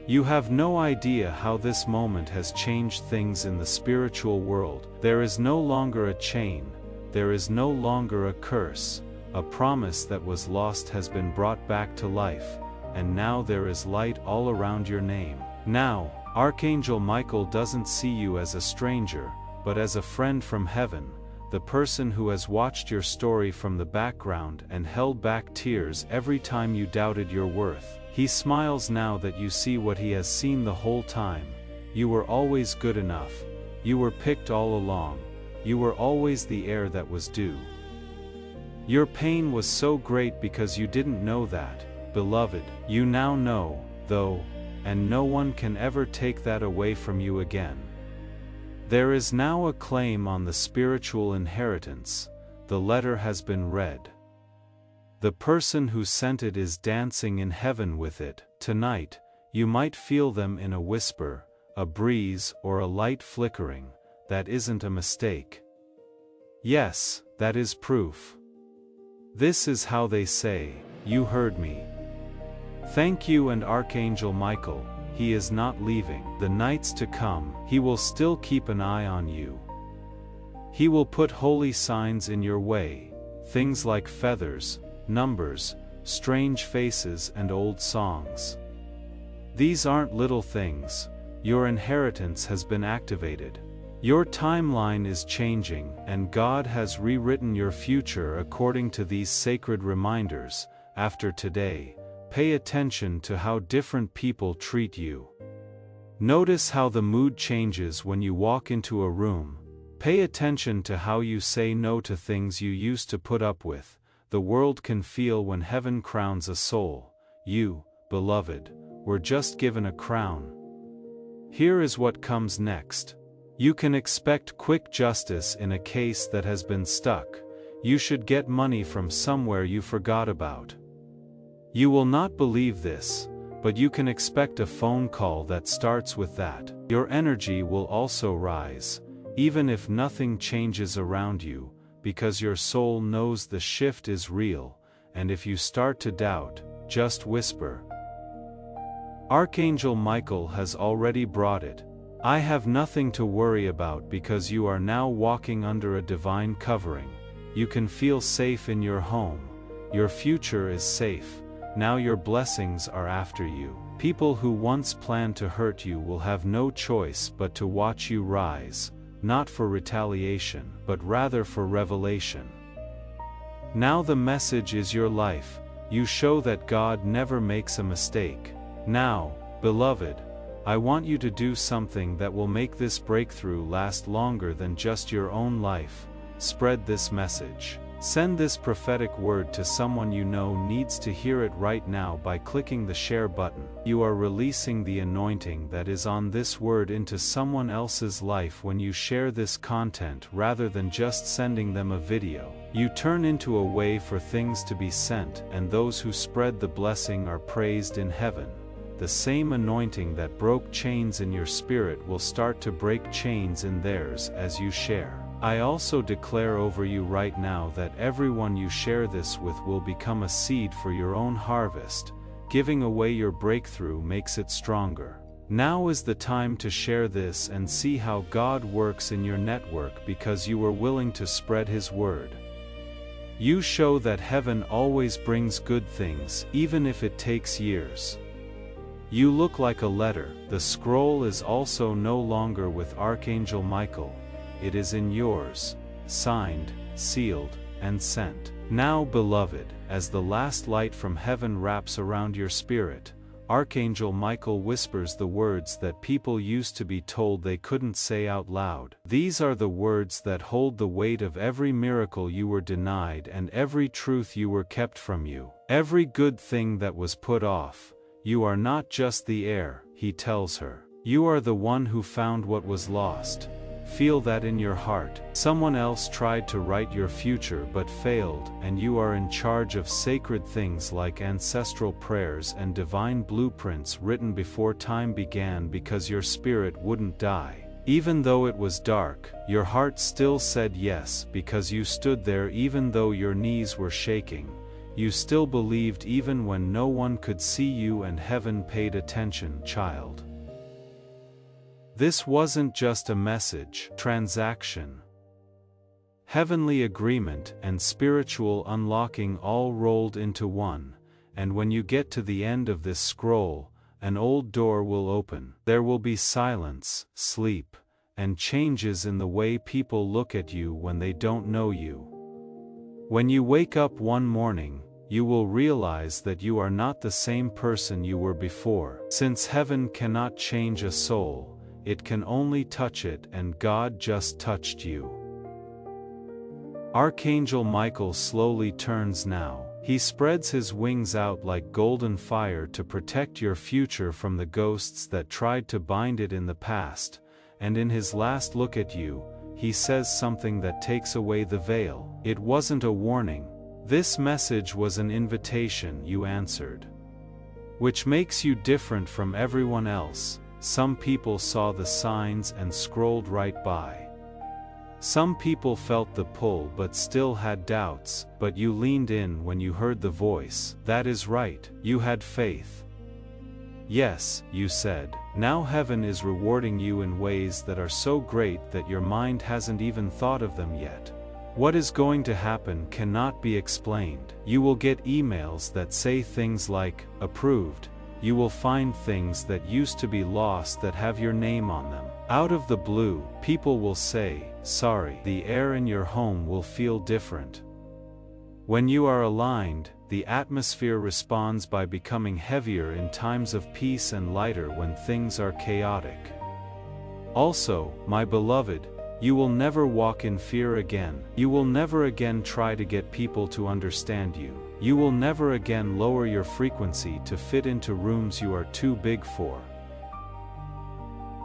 A: You have no idea how this moment has changed things in the spiritual world. There is no longer a chain, there is no longer a curse. A promise that was lost has been brought back to life, and now there is light all around your name. Now, Archangel Michael doesn't see you as a stranger, but as a friend from heaven, the person who has watched your story from the background and held back tears every time you doubted your worth. He smiles now that you see what he has seen the whole time. You were always good enough. You were picked all along. You were always the heir that was due. Your pain was so great because you didn't know that, beloved. You now know, though, and no one can ever take that away from you again. There is now a claim on the spiritual inheritance. The letter has been read. The person who sent it is dancing in heaven with it. Tonight, you might feel them in a whisper, a breeze, or a light flickering. That isn't a mistake. Yes, that is proof. This is how they say, "You heard me." Thank you, and Archangel Michael, he is not leaving. The nights to come, he will still keep an eye on you. He will put holy signs in your way, things like feathers, numbers, strange faces, and old songs. These aren't little things. Your inheritance has been activated. Your timeline is changing, and God has rewritten your future according to these sacred reminders. After today, pay attention to how different people treat you. Notice how the mood changes when you walk into a room. Pay attention to how you say no to things you used to put up with. The world can feel when heaven crowns a soul. You, beloved, were just given a crown. Here is what comes next. You can expect quick justice in a case that has been stuck. You should get money from somewhere you forgot about. You will not believe this, but you can expect a phone call that starts with that. Your energy will also rise, even if nothing changes around you, because your soul knows the shift is real, and if you start to doubt, just whisper. Archangel Michael has already brought it. I have nothing to worry about because you are now walking under a divine covering. You can feel safe in your home. Your future is safe. Now your blessings are after you. People who once planned to hurt you will have no choice but to watch you rise, not for retaliation, but rather for revelation. Now the message is your life. You show that God never makes a mistake. Now, beloved, I want you to do something that will make this breakthrough last longer than just your own life. Spread this message. Send this prophetic word to someone you know needs to hear it right now by clicking the share button. You are releasing the anointing that is on this word into someone else's life when you share this content rather than just sending them a video. You turn into a way for things to be sent, and those who spread the blessing are praised in heaven. The same anointing that broke chains in your spirit will start to break chains in theirs as you share. I also declare over you right now that everyone you share this with will become a seed for your own harvest. Giving away your breakthrough makes it stronger. Now is the time to share this and see how God works in your network because you were willing to spread His word. You show that heaven always brings good things, even if it takes years. You look like a letter. The scroll is also no longer with Archangel Michael. It is in yours, signed, sealed, and sent. Now, beloved, as the last light from heaven wraps around your spirit, Archangel Michael whispers the words that people used to be told they couldn't say out loud. These are the words that hold the weight of every miracle you were denied and every truth you were kept from you. Every good thing that was put off. You are not just the heir, he tells her. You are the one who found what was lost. Feel that in your heart. Someone else tried to write your future but failed, and you are in charge of sacred things like ancestral prayers and divine blueprints written before time began because your spirit wouldn't die. Even though it was dark, your heart still said yes because you stood there even though your knees were shaking. You still believed even when no one could see you and heaven paid attention, child. This wasn't just a message, transaction. Heavenly agreement and spiritual unlocking all rolled into one, and when you get to the end of this scroll, an old door will open. There will be silence, sleep, and changes in the way people look at you when they don't know you. When you wake up one morning, you will realize that you are not the same person you were before. Since heaven cannot change a soul, it can only touch it, and God just touched you. Archangel Michael slowly turns now. He spreads his wings out like golden fire to protect your future from the ghosts that tried to bind it in the past, and in his last look at you, he says something that takes away the veil. It wasn't a warning. This message was an invitation, you answered. Which makes you different from everyone else. Some people saw the signs and scrolled right by. Some people felt the pull but still had doubts, but you leaned in when you heard the voice. That is right, you had faith. Yes, you said. Now heaven is rewarding you in ways that are so great that your mind hasn't even thought of them yet. What is going to happen cannot be explained. You will get emails that say things like, approved. You will find things that used to be lost that have your name on them. Out of the blue, people will say, sorry. The air in your home will feel different. When you are aligned, the atmosphere responds by becoming heavier in times of peace and lighter when things are chaotic. Also, my beloved, you will never walk in fear again. You will never again try to get people to understand you. You will never again lower your frequency to fit into rooms you are too big for.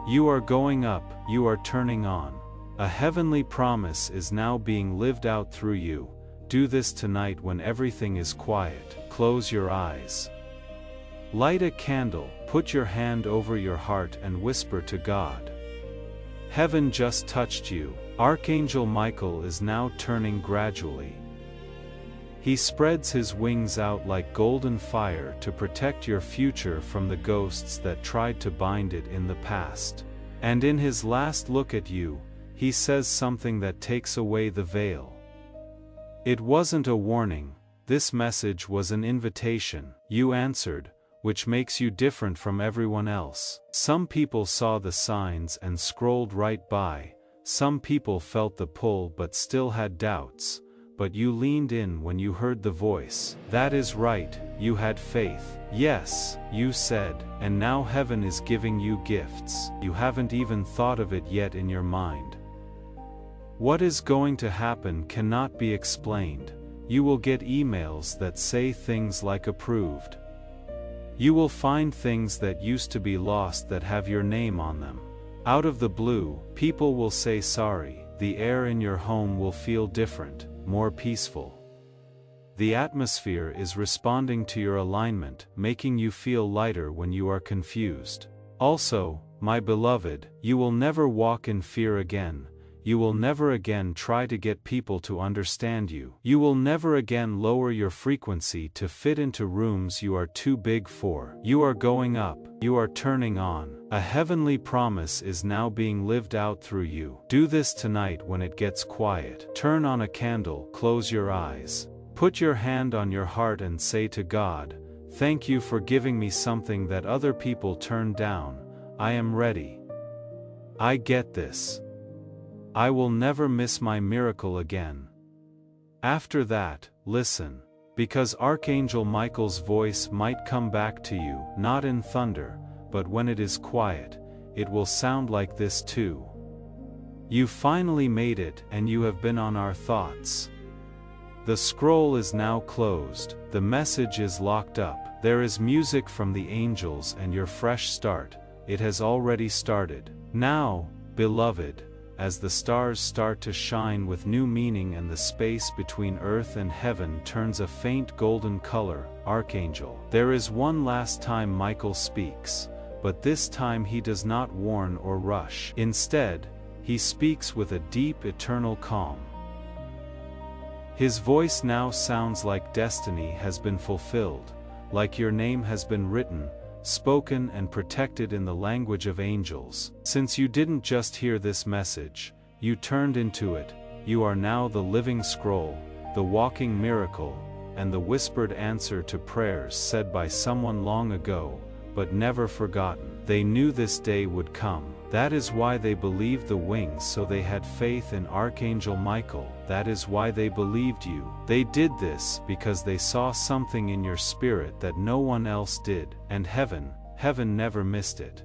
A: You are going up, you are turning on. A heavenly promise is now being lived out through you. Do this tonight when everything is quiet. Close your eyes. Light a candle, put your hand over your heart and whisper to God. Heaven just touched you. Archangel Michael is now turning gradually. He spreads his wings out like golden fire to protect your future from the ghosts that tried to bind it in the past. And in his last look at you, he says something that takes away the veil. It wasn't a warning, this message was an invitation. You answered, which makes you different from everyone else. Some people saw the signs and scrolled right by, some people felt the pull but still had doubts. but you leaned in when you heard the voice. That is right, you had faith. Yes, you said, and now heaven is giving you gifts. You haven't even thought of it yet in your mind. What is going to happen cannot be explained. You will get emails that say things like approved. You will find things that used to be lost that have your name on them. Out of the blue, people will say sorry. The air in your home will feel different, more peaceful. The atmosphere is responding to your alignment, making you feel lighter when you are confused. Also, my beloved, you will never walk in fear again. You will never again try to get people to understand you. You will never again lower your frequency to fit into rooms you are too big for. You are going up. You are turning on. A heavenly promise is now being lived out through you. Do this tonight when it gets quiet. Turn on a candle, close your eyes. Put your hand on your heart and say to God, "Thank you for giving me something that other people turned down. I am ready. I get this. I will never miss my miracle again." After that, listen, because Archangel Michael's voice might come back to you, not in thunder, but when it is quiet, it will sound like this too. You finally made it, and you have been on our thoughts. The scroll is now closed, the message is locked up, there is music from the angels and your fresh start, it has already started. Now, beloved, as the stars start to shine with new meaning and the space between earth and heaven turns a faint golden color, Archangel. There is one last time Michael speaks, but this time he does not warn or rush. Instead, he speaks with a deep eternal calm. His voice now sounds like destiny has been fulfilled, like your name has been written, spoken and protected in the language of angels. Since you didn't just hear this message, you turned into it, you are now the living scroll, the walking miracle, and the whispered answer to prayers said by someone long ago, but never forgotten. They knew this day would come. That is why they believed the wings, so they had faith in Archangel Michael. That is why they believed you. They did this because they saw something in your spirit that no one else did, and heaven never missed it.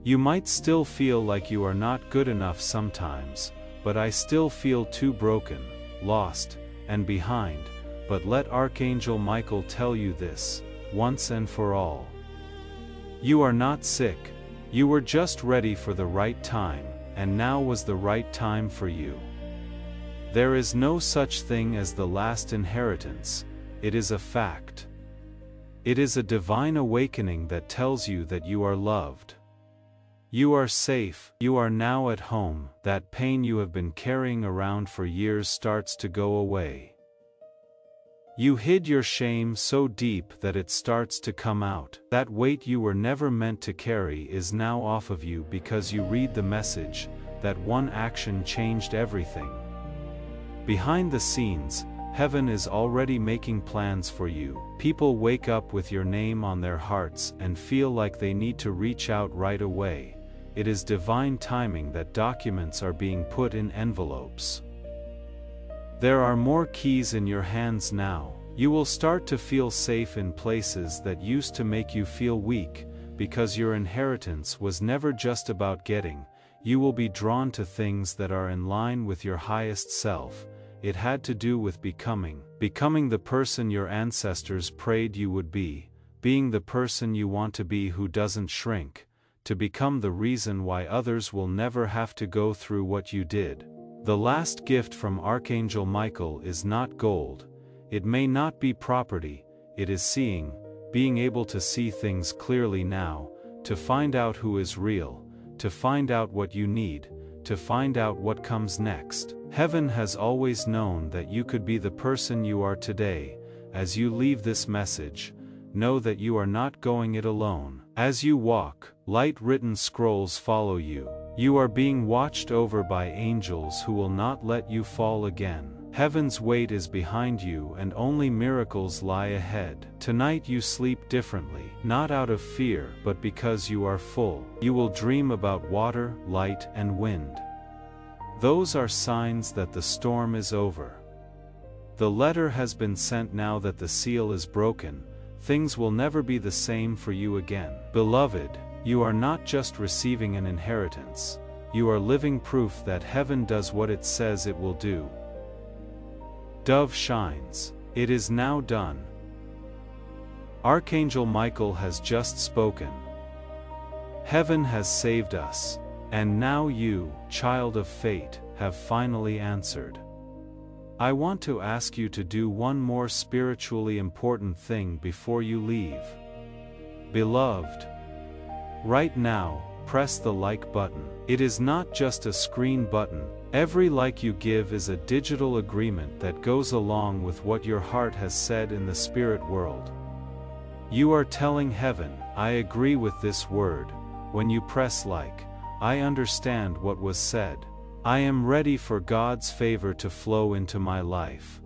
A: You might still feel like you are not good enough sometimes, but I still feel too broken, lost, and behind, but let Archangel Michael tell you this, once and for all. You are not sick. You were just ready for the right time, and now was the right time for you. There is no such thing as the last inheritance, it is a fact. It is a divine awakening that tells you that you are loved. You are safe, you are now at home, that pain you have been carrying around for years starts to go away. You hid your shame so deep that it starts to come out. That weight you were never meant to carry is now off of you because you read the message, that one action changed everything. Behind the scenes, heaven is already making plans for you. People wake up with your name on their hearts and feel like they need to reach out right away. It is divine timing that documents are being put in envelopes. There are more keys in your hands now. You will start to feel safe in places that used to make you feel weak, because your inheritance was never just about getting. You will be drawn to things that are in line with your highest self. It had to do with becoming the person your ancestors prayed you would be, being the person you want to be who doesn't shrink, to become the reason why others will never have to go through what you did. The last gift from Archangel Michael is not gold. It may not be property, it is seeing, being able to see things clearly now, to find out who is real, to find out what you need, to find out what comes next. Heaven has always known that you could be the person you are today. As you leave this message, know that you are not going it alone. As you walk, light-written scrolls follow you. You are being watched over by angels who will not let you fall again. Heaven's weight is behind you and only miracles lie ahead. Tonight you sleep differently, not out of fear, but because you are full. You will dream about water, light, and wind. Those are signs that the storm is over. The letter has been sent. Now that the seal is broken, things will never be the same for you again. Beloved, you are not just receiving an inheritance. You are living proof that heaven does what it says it will do. Dove shines. It is now done. Archangel Michael has just spoken. Heaven has saved us. And now you, child of fate, have finally answered. I want to ask you to do one more spiritually important thing before you leave. Beloved, right now, press the like button. It is not just a screen button. Every like you give is a digital agreement that goes along with what your heart has said in the spirit world. You are telling heaven, I agree with this word. When you press like, I understand what was said. I am ready for God's favor to flow into my life.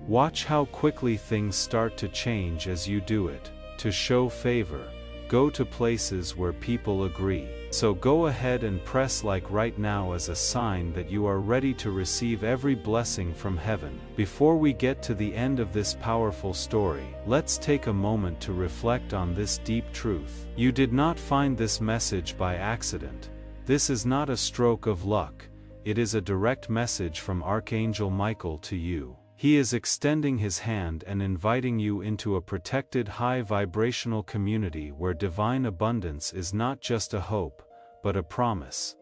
A: Watch how quickly things start to change as you do it. To show favor, go to places where people agree. So go ahead and press like right now as a sign that you are ready to receive every blessing from heaven. Before we get to the end of this powerful story, let's take a moment to reflect on this deep truth. You did not find this message by accident. This is not a stroke of luck. It is a direct message from Archangel Michael to you. He is extending his hand and inviting you into a protected high-vibrational community where divine abundance is not just a hope, but a promise.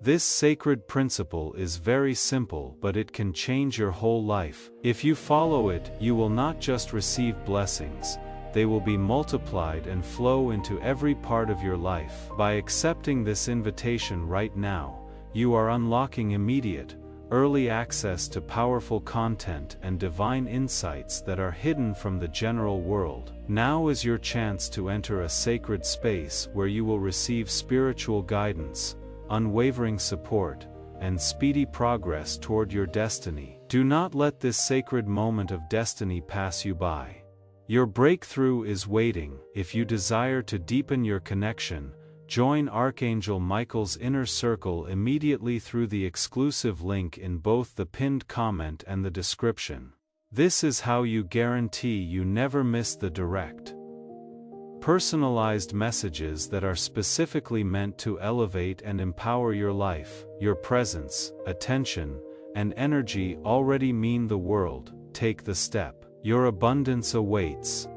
A: This sacred principle is very simple, but it can change your whole life. If you follow it, you will not just receive blessings, they will be multiplied and flow into every part of your life. By accepting this invitation right now, you are unlocking immediate, early access to powerful content and divine insights that are hidden from the general world. Now is your chance to enter a sacred space where you will receive spiritual guidance, unwavering support, and speedy progress toward your destiny. Do not let this sacred moment of destiny pass you by. Your breakthrough is waiting. If you desire to deepen your connection, join Archangel Michael's inner circle immediately through the exclusive link in both the pinned comment and the description. This is how you guarantee you never miss the direct, personalized messages that are specifically meant to elevate and empower your life. Your presence, attention, and energy already mean the world. Take the step. Your abundance awaits.